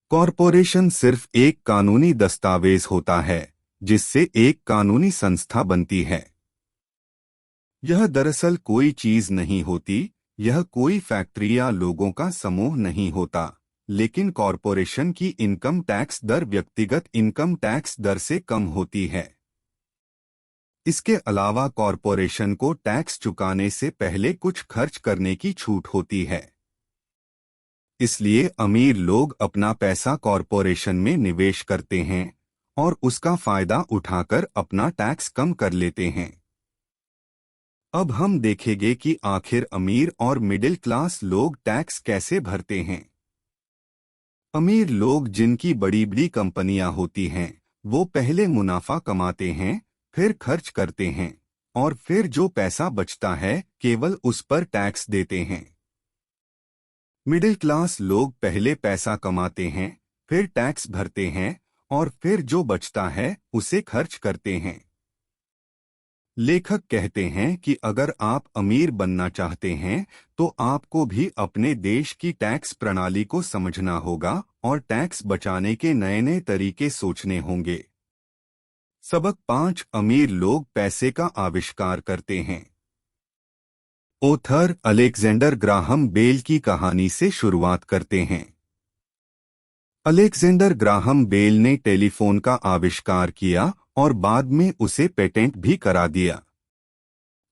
कॉरपोरेशन सिर्फ एक कानूनी दस्तावेज होता है जिससे एक कानूनी संस्था बनती है। यह दरअसल कोई चीज नहीं होती, यह कोई फैक्ट्री या लोगों का समूह नहीं होता, लेकिन कॉरपोरेशन की इनकम टैक्स दर व्यक्तिगत इनकम टैक्स दर से कम होती है। इसके अलावा कॉरपोरेशन को टैक्स चुकाने से पहले कुछ खर्च करने की छूट होती है। इसलिए अमीर लोग अपना पैसा कॉरपोरेशन में निवेश करते हैं और उसका फायदा उठाकर अपना टैक्स कम कर लेते हैं। अब हम देखेंगे कि आखिर अमीर और मिडिल क्लास लोग टैक्स कैसे भरते हैं। अमीर लोग जिनकी बड़ी बड़ी कंपनियां होती हैं, वो पहले मुनाफा कमाते हैं, फिर खर्च करते हैं और फिर जो पैसा बचता है केवल उस पर टैक्स देते हैं। मिडिल क्लास लोग पहले पैसा कमाते हैं, फिर टैक्स भरते हैं और फिर जो बचता है उसे खर्च करते हैं। लेखक कहते हैं कि अगर आप अमीर बनना चाहते हैं तो आपको भी अपने देश की टैक्स प्रणाली को समझना होगा और टैक्स बचाने के नए नए तरीके सोचने होंगे। सबक 5, अमीर लोग पैसे का आविष्कार करते हैं। ऑथर अलेक्जेंडर ग्राहम बेल की कहानी से शुरुआत करते हैं। अलेक्जेंडर ग्राहम बेल ने टेलीफोन का आविष्कार किया और बाद में उसे पेटेंट भी करा दिया।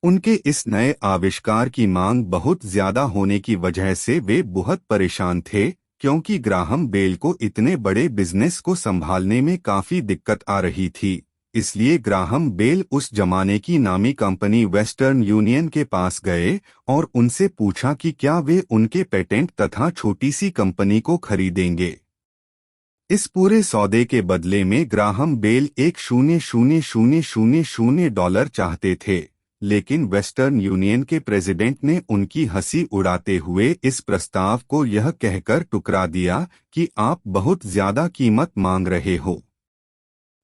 उनके इस नए आविष्कार की मांग बहुत ज्यादा होने की वजह से वे बहुत परेशान थे, क्योंकि ग्राहम बेल को इतने बड़े बिजनेस को संभालने में काफी दिक्कत आ रही थी। इसलिए ग्राहम बेल उस जमाने की नामी कंपनी वेस्टर्न यूनियन के पास गए और उनसे पूछा कि क्या वे उनके पेटेंट तथा छोटी सी कंपनी को खरीदेंगे। इस पूरे सौदे के बदले में ग्राहम बेल $1,000,000 चाहते थे, लेकिन वेस्टर्न यूनियन के प्रेसिडेंट ने उनकी हंसी उड़ाते हुए इस प्रस्ताव को यह कहकर टुकरा दिया कि आप बहुत ज्यादा कीमत मांग रहे हो।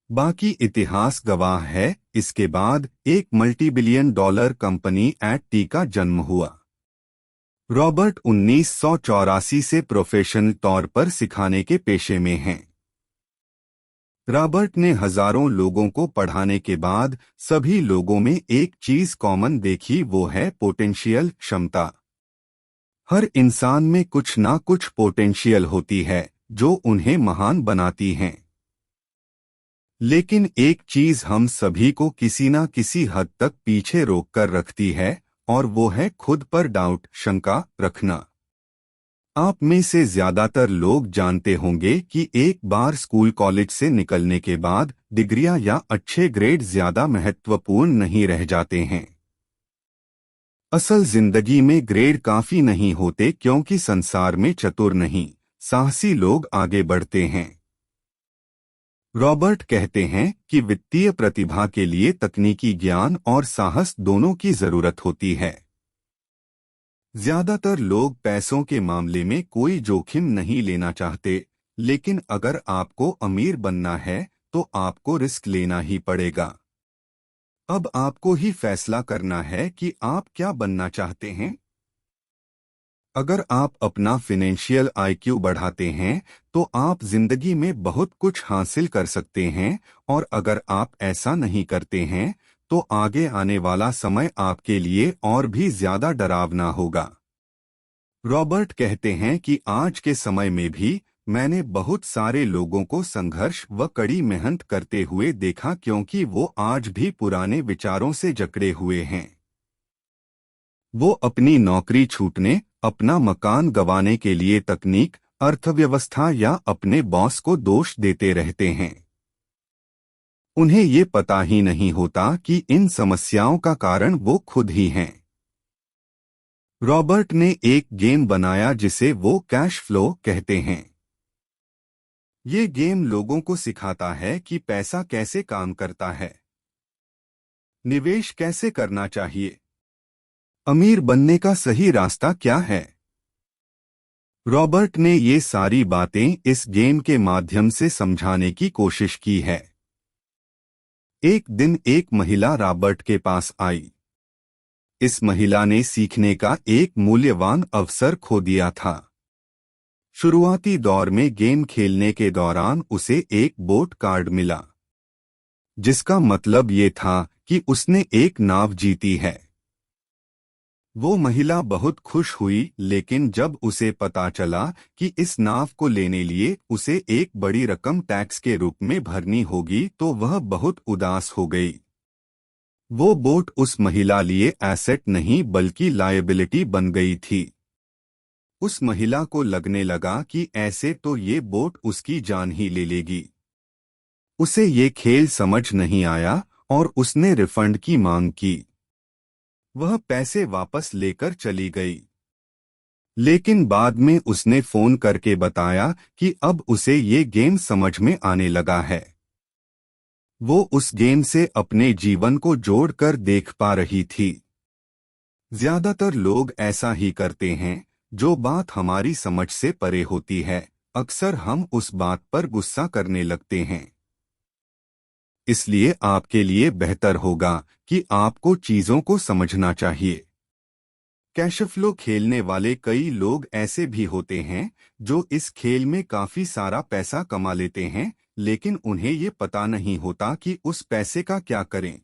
बाकी इतिहास गवाह है। इसके बाद एक मल्टीबिलियन डॉलर कंपनी एट का जन्म हुआ। रॉबर्ट 1984 से प्रोफेशनल तौर पर सिखाने के पेशे में हैं। रॉबर्ट ने हजारों लोगों को पढ़ाने के बाद सभी लोगों में एक चीज कॉमन देखी, वो है पोटेंशियल, क्षमता। हर इंसान में कुछ ना कुछ पोटेंशियल होती है जो उन्हें महान बनाती हैं। लेकिन एक चीज हम सभी को किसी न किसी हद तक पीछे रोककर रखती है और वो है खुद पर डाउट, शंका रखना। आप में से ज्यादातर लोग जानते होंगे कि एक बार स्कूल कॉलेज से निकलने के बाद डिग्रियां या अच्छे ग्रेड ज्यादा महत्वपूर्ण नहीं रह जाते हैं। असल जिंदगी में ग्रेड काफी नहीं होते, क्योंकि संसार में चतुर नहीं, साहसी लोग आगे बढ़ते हैं। रॉबर्ट कहते हैं कि वित्तीय प्रतिभा के लिए तकनीकी ज्ञान और साहस दोनों की जरूरत होती है। ज्यादातर लोग पैसों के मामले में कोई जोखिम नहीं लेना चाहते, लेकिन अगर आपको अमीर बनना है तो आपको रिस्क लेना ही पड़ेगा। अब आपको ही फैसला करना है कि आप क्या बनना चाहते हैं। अगर आप अपना फाइनेंशियल IQ बढ़ाते हैं तो आप जिंदगी में बहुत कुछ हासिल कर सकते हैं, और अगर आप ऐसा नहीं करते हैं तो आगे आने वाला समय आपके लिए और भी ज्यादा डरावना होगा। रॉबर्ट कहते हैं कि आज के समय में भी मैंने बहुत सारे लोगों को संघर्ष व कड़ी मेहनत करते हुए देखा, क्योंकि वो आज भी पुराने विचारों से जकड़े हुए हैं। वो अपनी नौकरी छूटने, अपना मकान गंवाने के लिए तकनीक, अर्थव्यवस्था या अपने बॉस को दोष देते रहते हैं। उन्हें ये पता ही नहीं होता कि इन समस्याओं का कारण वो खुद ही हैं। रॉबर्ट ने एक गेम बनाया जिसे वो कैश फ्लो कहते हैं। ये गेम लोगों को सिखाता है कि पैसा कैसे काम करता है, निवेश कैसे करना चाहिए, अमीर बनने का सही रास्ता क्या है। रॉबर्ट ने ये सारी बातें इस गेम के माध्यम से समझाने की कोशिश की है। एक दिन एक महिला रॉबर्ट के पास आई। इस महिला ने सीखने का एक मूल्यवान अवसर खो दिया था। शुरुआती दौर में गेम खेलने के दौरान उसे एक बोट कार्ड मिला, जिसका मतलब ये था कि उसने एक नाव जीती है। वो महिला बहुत खुश हुई, लेकिन जब उसे पता चला कि इस नाव को लेने लिए उसे एक बड़ी रकम टैक्स के रूप में भरनी होगी तो वह बहुत उदास हो गई। वो बोट उस महिला लिए एसेट नहीं बल्कि लायबिलिटी बन गई थी। उस महिला को लगने लगा कि ऐसे तो ये बोट उसकी जान ही ले लेगी। उसे ये खेल समझ नहीं आया और उसने रिफंड की मांग की। वह पैसे वापस लेकर चली गई। लेकिन बाद में उसने फोन करके बताया कि अब उसे ये गेम समझ में आने लगा है। वो उस गेम से अपने जीवन को जोड़कर देख पा रही थी। ज्यादातर लोग ऐसा ही करते हैं। जो बात हमारी समझ से परे होती है, अक्सर हम उस बात पर गुस्सा करने लगते हैं। इसलिए आपके लिए बेहतर होगा कि आपको चीजों को समझना चाहिए। कैश फ्लो खेलने वाले कई लोग ऐसे भी होते हैं जो इस खेल में काफी सारा पैसा कमा लेते हैं, लेकिन उन्हें ये पता नहीं होता कि उस पैसे का क्या करें।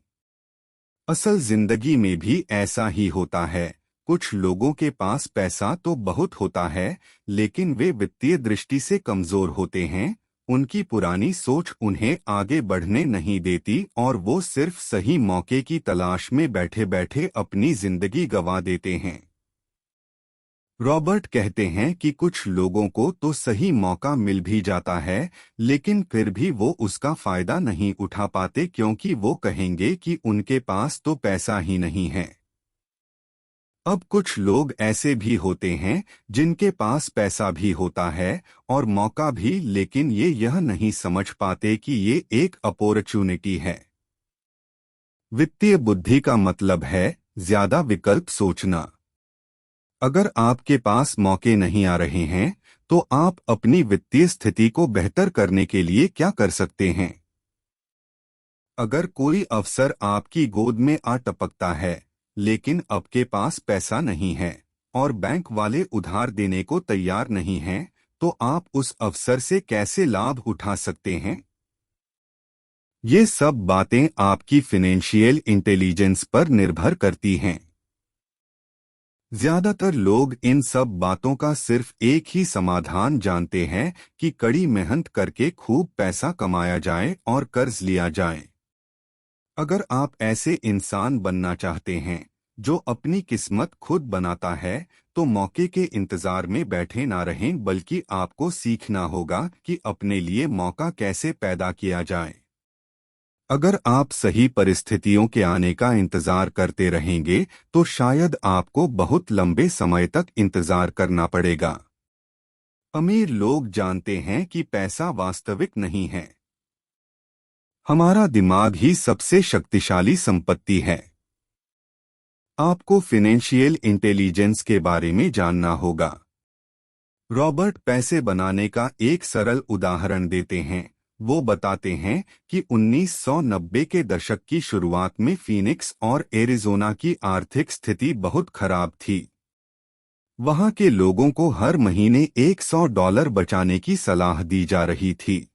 असल जिंदगी में भी ऐसा ही होता है। कुछ लोगों के पास पैसा तो बहुत होता है, लेकिन वे वित्तीय दृष्टि से कमजोर होते हैं। उनकी पुरानी सोच उन्हें आगे बढ़ने नहीं देती और वो सिर्फ सही मौके की तलाश में बैठे बैठे अपनी जिंदगी गंवा देते हैं। रॉबर्ट कहते हैं कि कुछ लोगों को तो सही मौका मिल भी जाता है, लेकिन फिर भी वो उसका फायदा नहीं उठा पाते क्योंकि वो कहेंगे कि उनके पास तो पैसा ही नहीं है। अब कुछ लोग ऐसे भी होते हैं जिनके पास पैसा भी होता है और मौका भी, लेकिन ये यह नहीं समझ पाते कि ये एक अपॉर्चुनिटी है। वित्तीय बुद्धि का मतलब है ज्यादा विकल्प सोचना। अगर आपके पास मौके नहीं आ रहे हैं, तो आप अपनी वित्तीय स्थिति को बेहतर करने के लिए क्या कर सकते हैं? अगर कोई अवसर आपकी गोद में आ टपकता है, लेकिन आपके पास पैसा नहीं है और बैंक वाले उधार देने को तैयार नहीं हैं, तो आप उस अवसर से कैसे लाभ उठा सकते हैं? ये सब बातें आपकी फाइनेंशियल इंटेलिजेंस पर निर्भर करती हैं। ज्यादातर लोग इन सब बातों का सिर्फ एक ही समाधान जानते हैं कि कड़ी मेहनत करके खूब पैसा कमाया जाए और कर्ज लिया जाए। अगर आप ऐसे इंसान बनना चाहते हैं जो अपनी किस्मत खुद बनाता है, तो मौके के इंतजार में बैठे ना रहें, बल्कि आपको सीखना होगा कि अपने लिए मौका कैसे पैदा किया जाए। अगर आप सही परिस्थितियों के आने का इंतजार करते रहेंगे, तो शायद आपको बहुत लंबे समय तक इंतजार करना पड़ेगा। अमीर लोग जानते हैं कि पैसा वास्तविक नहीं है। हमारा दिमाग ही सबसे शक्तिशाली संपत्ति है। आपको फाइनेंशियल इंटेलिजेंस के बारे में जानना होगा। रॉबर्ट पैसे बनाने का एक सरल उदाहरण देते हैं। वो बताते हैं कि 1990 के दशक की शुरुआत में फीनिक्स और एरिज़ोना की आर्थिक स्थिति बहुत खराब थी। वहां के लोगों को हर महीने $100 बचाने की सलाह दी जा रही थी।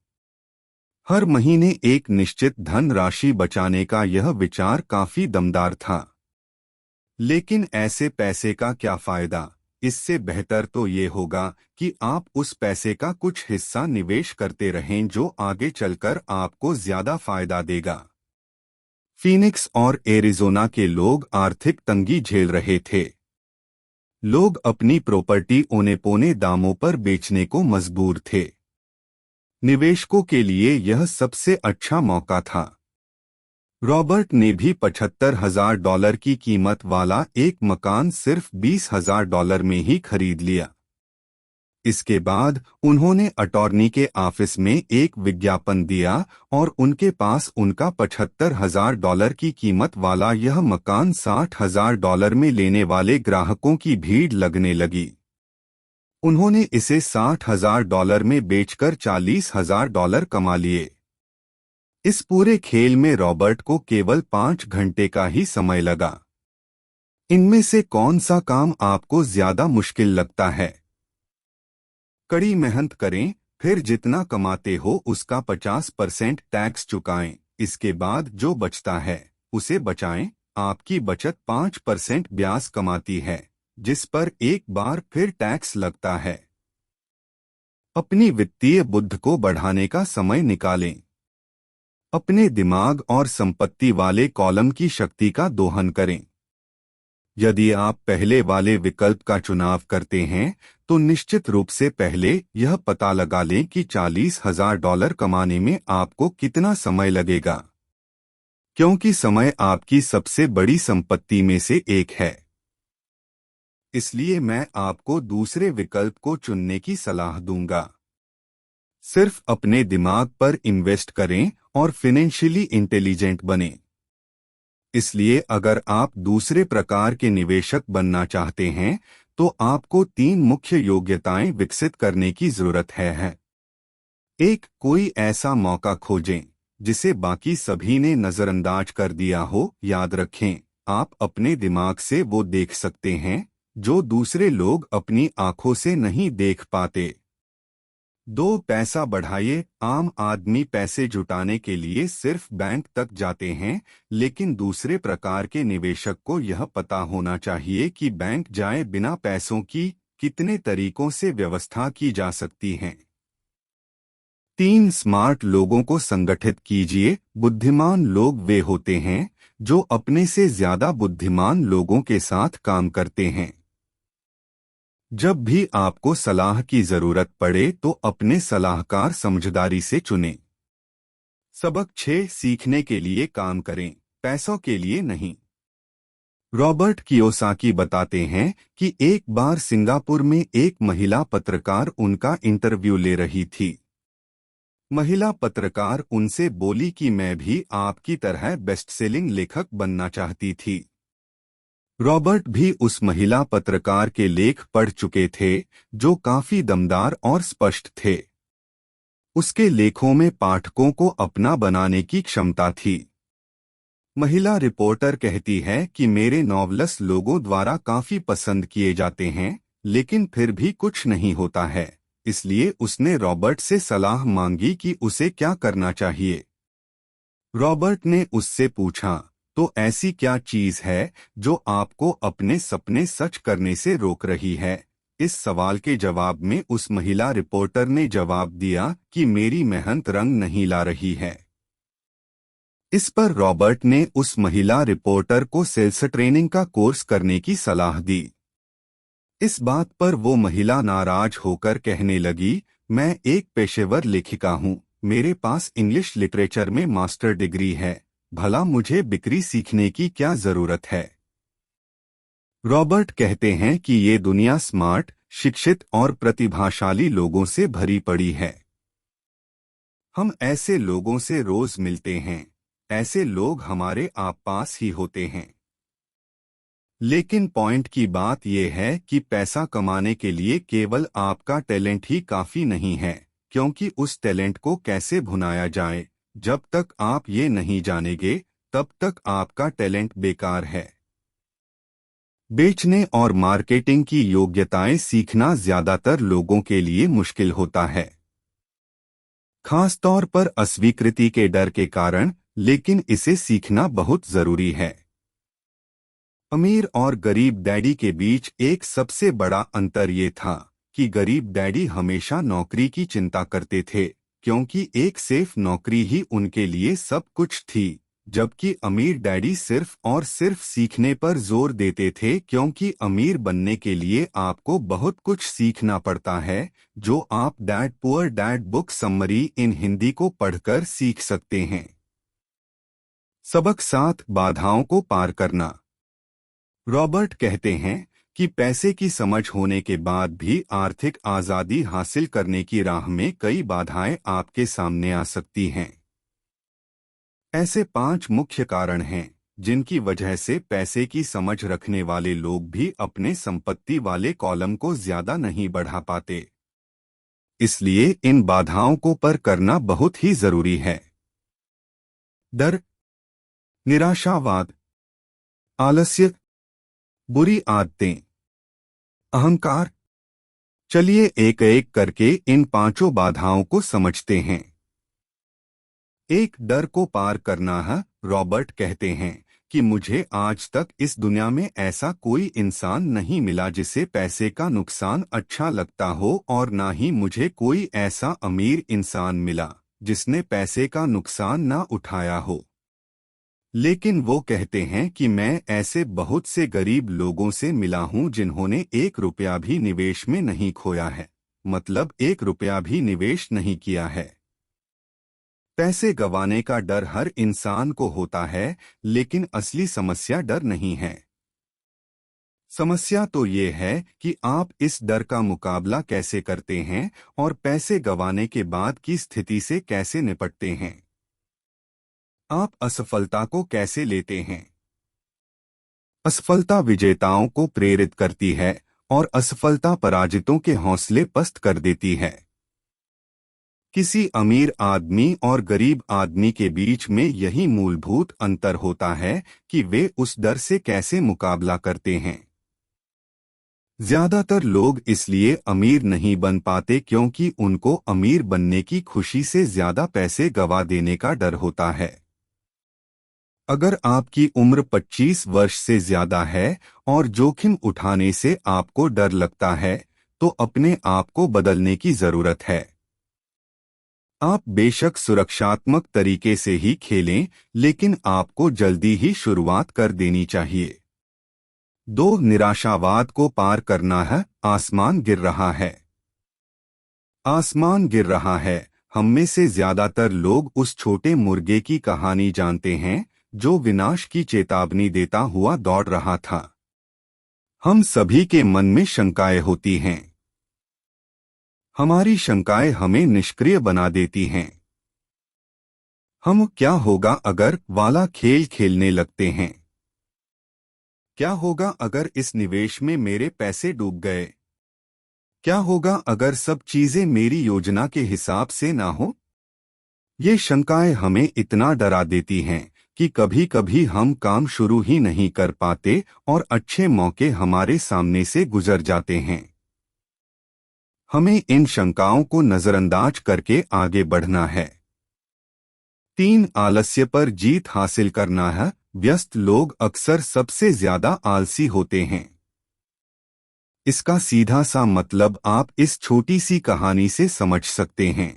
हर महीने एक निश्चित धन राशि बचाने का यह विचार काफी दमदार था। लेकिन ऐसे पैसे का क्या फायदा? इससे बेहतर तो ये होगा कि आप उस पैसे का कुछ हिस्सा निवेश करते रहें जो आगे चलकर आपको ज्यादा फायदा देगा। फीनिक्स और एरिज़ोना के लोग आर्थिक तंगी झेल रहे थे। लोग अपनी प्रॉपर्टी औने पौने दामों पर बेचने को मजबूर थे। निवेशकों के लिए यह सबसे अच्छा मौका था। रॉबर्ट ने भी $75,000 की कीमत वाला एक मकान सिर्फ $20,000 में ही खरीद लिया। इसके बाद उन्होंने अटॉर्नी के ऑफिस में एक विज्ञापन दिया और उनके पास उनका $75,000 की कीमत वाला यह मकान $60,000 में लेने वाले ग्राहकों की भीड़ लगने लगी। उन्होंने इसे $60,000 में बेचकर $40,000 कमा लिए। इस पूरे खेल में रॉबर्ट को केवल 5 घंटे का ही समय लगा। इनमें से कौन सा काम आपको ज्यादा मुश्किल लगता है? कड़ी मेहनत करें, फिर जितना कमाते हो उसका 50% टैक्स चुकाएं। इसके बाद जो बचता है उसे बचाएं। आपकी बचत 5% ब्याज कमाती है, जिस पर एक बार फिर टैक्स लगता है। अपनी वित्तीय बुद्धि को बढ़ाने का समय निकालें। अपने दिमाग और संपत्ति वाले कॉलम की शक्ति का दोहन करें। यदि आप पहले वाले विकल्प का चुनाव करते हैं तो निश्चित रूप से पहले यह पता लगा लें कि $40,000 कमाने में आपको कितना समय लगेगा, क्योंकि समय आपकी सबसे बड़ी संपत्ति में से एक है। इसलिए मैं आपको दूसरे विकल्प को चुनने की सलाह दूंगा। सिर्फ अपने दिमाग पर इन्वेस्ट करें और फाइनेंशियली इंटेलिजेंट बनें। इसलिए अगर आप दूसरे प्रकार के निवेशक बनना चाहते हैं तो आपको 3 मुख्य योग्यताएं विकसित करने की जरूरत है। 1. कोई ऐसा मौका खोजें जिसे बाकी सभी ने नजरअंदाज कर दिया हो। याद रखें, आप अपने दिमाग से वो देख सकते हैं जो दूसरे लोग अपनी आंखों से नहीं देख पाते। 2. पैसा बढ़ाइए। आम आदमी पैसे जुटाने के लिए सिर्फ बैंक तक जाते हैं, लेकिन दूसरे प्रकार के निवेशक को यह पता होना चाहिए कि बैंक जाए बिना पैसों की कितने तरीकों से व्यवस्था की जा सकती है। 3. स्मार्ट लोगों को संगठित कीजिए। बुद्धिमान लोग वे होते हैं जो अपने से ज्यादा बुद्धिमान लोगों के साथ काम करते हैं। जब भी आपको सलाह की जरूरत पड़े तो अपने सलाहकार समझदारी से चुनें। सबक 6. सीखने के लिए काम करें, पैसों के लिए नहीं। रॉबर्ट कियोसाकी बताते हैं कि एक बार सिंगापुर में एक महिला पत्रकार उनका इंटरव्यू ले रही थी। महिला पत्रकार उनसे बोली कि मैं भी आपकी तरह बेस्ट सेलिंग लेखक बनना चाहती थी। रॉबर्ट भी उस महिला पत्रकार के लेख पढ़ चुके थे जो काफी दमदार और स्पष्ट थे। उसके लेखों में पाठकों को अपना बनाने की क्षमता थी। महिला रिपोर्टर कहती है कि मेरे नॉवल्स लोगों द्वारा काफी पसंद किए जाते हैं, लेकिन फिर भी कुछ नहीं होता है। इसलिए उसने रॉबर्ट से सलाह मांगी कि उसे क्या करना चाहिए। रॉबर्ट ने उससे पूछा, तो ऐसी क्या चीज है जो आपको अपने सपने सच करने से रोक रही है? इस सवाल के जवाब में उस महिला रिपोर्टर ने जवाब दिया कि मेरी मेहनत रंग नहीं ला रही है। इस पर रॉबर्ट ने उस महिला रिपोर्टर को सेल्स ट्रेनिंग का कोर्स करने की सलाह दी। इस बात पर वो महिला नाराज होकर कहने लगी, मैं एक पेशेवर लेखिका हूँ, मेरे पास इंग्लिश लिटरेचर में मास्टर डिग्री है, भला मुझे बिक्री सीखने की क्या जरूरत है? रॉबर्ट कहते हैं कि ये दुनिया स्मार्ट, शिक्षित और प्रतिभाशाली लोगों से भरी पड़ी है। हम ऐसे लोगों से रोज मिलते हैं, ऐसे लोग हमारे आसपास ही होते हैं। लेकिन पॉइंट की बात यह है कि पैसा कमाने के लिए केवल आपका टैलेंट ही काफी नहीं है, क्योंकि उस टैलेंट को कैसे भुनाया जाए, जब तक आप ये नहीं जानेंगे तब तक आपका टैलेंट बेकार है। बेचने और मार्केटिंग की योग्यताएं सीखना ज्यादातर लोगों के लिए मुश्किल होता है, खासतौर पर अस्वीकृति के डर के कारण, लेकिन इसे सीखना बहुत जरूरी है। अमीर और गरीब डैडी के बीच एक सबसे बड़ा अंतर ये था कि गरीब डैडी हमेशा नौकरी की चिंता करते थे, क्योंकि एक सेफ नौकरी ही उनके लिए सब कुछ थी, जबकि अमीर डैडी सिर्फ और सिर्फ सीखने पर जोर देते थे, क्योंकि अमीर बनने के लिए आपको बहुत कुछ सीखना पड़ता है, जो आप dad poor dad book summary इन हिंदी को पढ़कर सीख सकते हैं। सबक 7. बाधाओं को पार करना। रॉबर्ट कहते हैं कि पैसे की समझ होने के बाद भी आर्थिक आजादी हासिल करने की राह में कई बाधाएं आपके सामने आ सकती हैं। ऐसे 5 मुख्य कारण हैं जिनकी वजह से पैसे की समझ रखने वाले लोग भी अपने संपत्ति वाले कॉलम को ज्यादा नहीं बढ़ा पाते। इसलिए इन बाधाओं को पार करना बहुत ही जरूरी है। डर, निराशावाद, आलस्य, बुरी आदतें, अहंकार। चलिए एक एक करके इन 5 बाधाओं को समझते हैं। 1. डर को पार करना है। रॉबर्ट कहते हैं कि मुझे आज तक इस दुनिया में ऐसा कोई इंसान नहीं मिला जिसे पैसे का नुकसान अच्छा लगता हो, और ना ही मुझे कोई ऐसा अमीर इंसान मिला जिसने पैसे का नुकसान ना उठाया हो। लेकिन वो कहते हैं कि मैं ऐसे बहुत से गरीब लोगों से मिला हूं जिन्होंने 1 रुपया भी निवेश में नहीं खोया है, मतलब 1 रुपया भी निवेश नहीं किया है। पैसे गंवाने का डर हर इंसान को होता है, लेकिन असली समस्या डर नहीं है। समस्या तो ये है कि आप इस डर का मुकाबला कैसे करते हैं और पैसे गंवाने के बाद की स्थिति से कैसे निपटते हैं। आप असफलता को कैसे लेते हैं? असफलता विजेताओं को प्रेरित करती है और असफलता पराजितों के हौसले पस्त कर देती है। किसी अमीर आदमी और गरीब आदमी के बीच में यही मूलभूत अंतर होता है कि वे उस डर से कैसे मुकाबला करते हैं। ज्यादातर लोग इसलिए अमीर नहीं बन पाते क्योंकि उनको अमीर बनने की खुशी से ज्यादा पैसे गंवा देने का डर होता है। अगर आपकी उम्र 25 वर्ष से ज्यादा है और जोखिम उठाने से आपको डर लगता है, तो अपने आप को बदलने की जरूरत है। आप बेशक सुरक्षात्मक तरीके से ही खेलें, लेकिन आपको जल्दी ही शुरुआत कर देनी चाहिए। दो, निराशावाद को पार करना है। आसमान गिर रहा है। आसमान गिर रहा है। हम में से ज्यादातर लोग उस छोटे मुर्गे की कहानी जानते हैं जो विनाश की चेतावनी देता हुआ दौड़ रहा था। हम सभी के मन में शंकाएं होती हैं। हमारी शंकाएं हमें निष्क्रिय बना देती हैं। हम क्या होगा अगर वाला खेल खेलने लगते हैं। क्या होगा अगर इस निवेश में मेरे पैसे डूब गए? क्या होगा अगर सब चीजें मेरी योजना के हिसाब से ना हो? ये शंकाएं हमें इतना डरा देती हैं कि कभी कभी हम काम शुरू ही नहीं कर पाते और अच्छे मौके हमारे सामने से गुजर जाते हैं। हमें इन शंकाओं को नजरअंदाज करके आगे बढ़ना है। 3, आलस्य पर जीत हासिल करना है। व्यस्त लोग अक्सर सबसे ज्यादा आलसी होते हैं। इसका सीधा सा मतलब आप इस छोटी सी कहानी से समझ सकते हैं।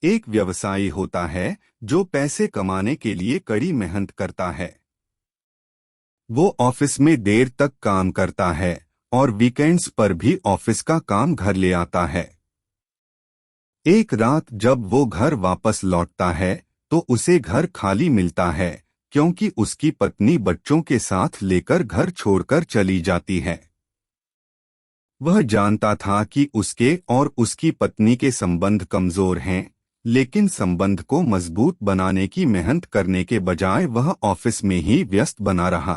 एक व्यवसायी होता है जो पैसे कमाने के लिए कड़ी मेहनत करता है। वो ऑफिस में देर तक काम करता है और वीकेंड्स पर भी ऑफिस का काम घर ले आता है। एक रात जब वो घर वापस लौटता है तो उसे घर खाली मिलता है, क्योंकि उसकी पत्नी बच्चों के साथ लेकर घर छोड़कर चली जाती है। वह जानता था कि उसके और उसकी पत्नी के संबंध कमजोर हैं, लेकिन संबंध को मजबूत बनाने की मेहनत करने के बजाय वह ऑफिस में ही व्यस्त बना रहा।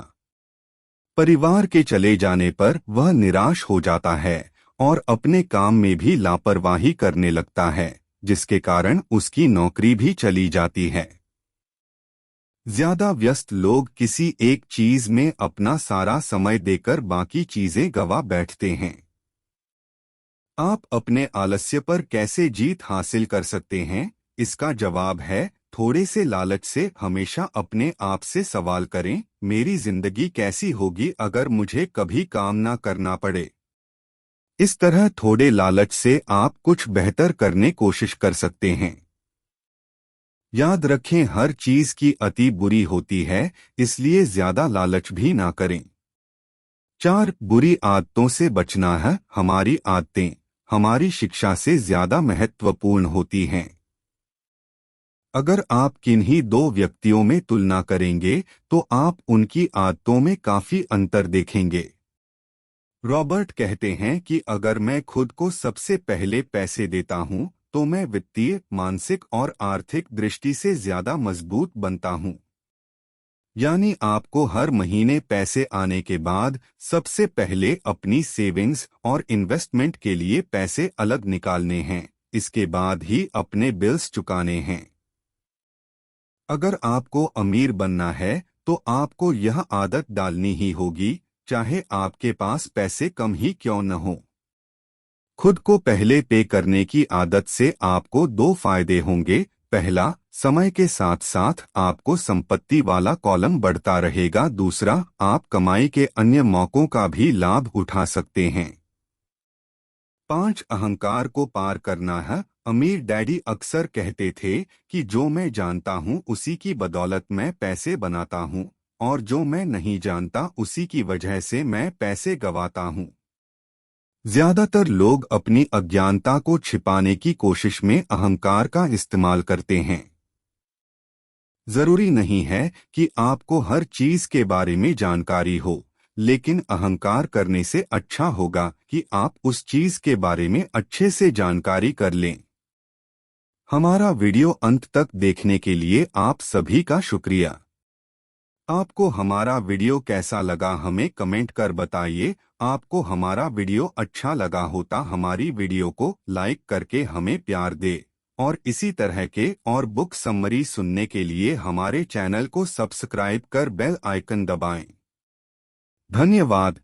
परिवार के चले जाने पर वह निराश हो जाता है और अपने काम में भी लापरवाही करने लगता है, जिसके कारण उसकी नौकरी भी चली जाती है। ज्यादा व्यस्त लोग किसी एक चीज में अपना सारा समय देकर बाकी चीजें गंवा बैठते हैं। आप अपने आलस्य पर कैसे जीत हासिल कर सकते हैं? इसका जवाब है, थोड़े से लालच से। हमेशा अपने आप से सवाल करें, मेरी जिंदगी कैसी होगी अगर मुझे कभी काम ना करना पड़े? इस तरह थोड़े लालच से आप कुछ बेहतर करने कोशिश कर सकते हैं। याद रखें, हर चीज की अति बुरी होती है, इसलिए ज्यादा लालच भी ना करें। 4, बुरी आदतों से बचना है। हमारी आदतें हमारी शिक्षा से ज्यादा महत्वपूर्ण होती हैं। अगर आप किन्हीं 2 व्यक्तियों में तुलना करेंगे तो आप उनकी आदतों में काफी अंतर देखेंगे। रॉबर्ट कहते हैं कि अगर मैं खुद को सबसे पहले पैसे देता हूं तो मैं वित्तीय, मानसिक और आर्थिक दृष्टि से ज्यादा मजबूत बनता हूं। यानी आपको हर महीने पैसे आने के बाद सबसे पहले अपनी सेविंग्स और इन्वेस्टमेंट के लिए पैसे अलग निकालने हैं, इसके बाद ही अपने बिल्स चुकाने हैं। अगर आपको अमीर बनना है तो आपको यह आदत डालनी ही होगी, चाहे आपके पास पैसे कम ही क्यों न हो। खुद को पहले पे करने की आदत से आपको 2 फायदे होंगे। पहला, समय के साथ साथ आपको संपत्ति वाला कॉलम बढ़ता रहेगा। दूसरा, आप कमाई के अन्य मौकों का भी लाभ उठा सकते हैं। 5, अहंकार को पार करना है। अमीर डैडी अक्सर कहते थे कि जो मैं जानता हूँ उसी की बदौलत मैं पैसे बनाता हूँ, और जो मैं नहीं जानता उसी की वजह से मैं पैसे गंवाता हूँ। ज्यादातर लोग अपनी अज्ञानता को छिपाने की कोशिश में अहंकार का इस्तेमाल करते हैं। जरूरी नहीं है कि आपको हर चीज के बारे में जानकारी हो, लेकिन अहंकार करने से अच्छा होगा कि आप उस चीज के बारे में अच्छे से जानकारी कर लें। हमारा वीडियो अंत तक देखने के लिए आप सभी का शुक्रिया। आपको हमारा वीडियो कैसा लगा हमें कमेंट कर बताइए। आपको हमारा वीडियो अच्छा लगा होता हमारी वीडियो को लाइक करके हमें प्यार दे, और इसी तरह के और बुक समरी सुनने के लिए हमारे चैनल को सब्सक्राइब कर बेल आइकन दबाएं। धन्यवाद।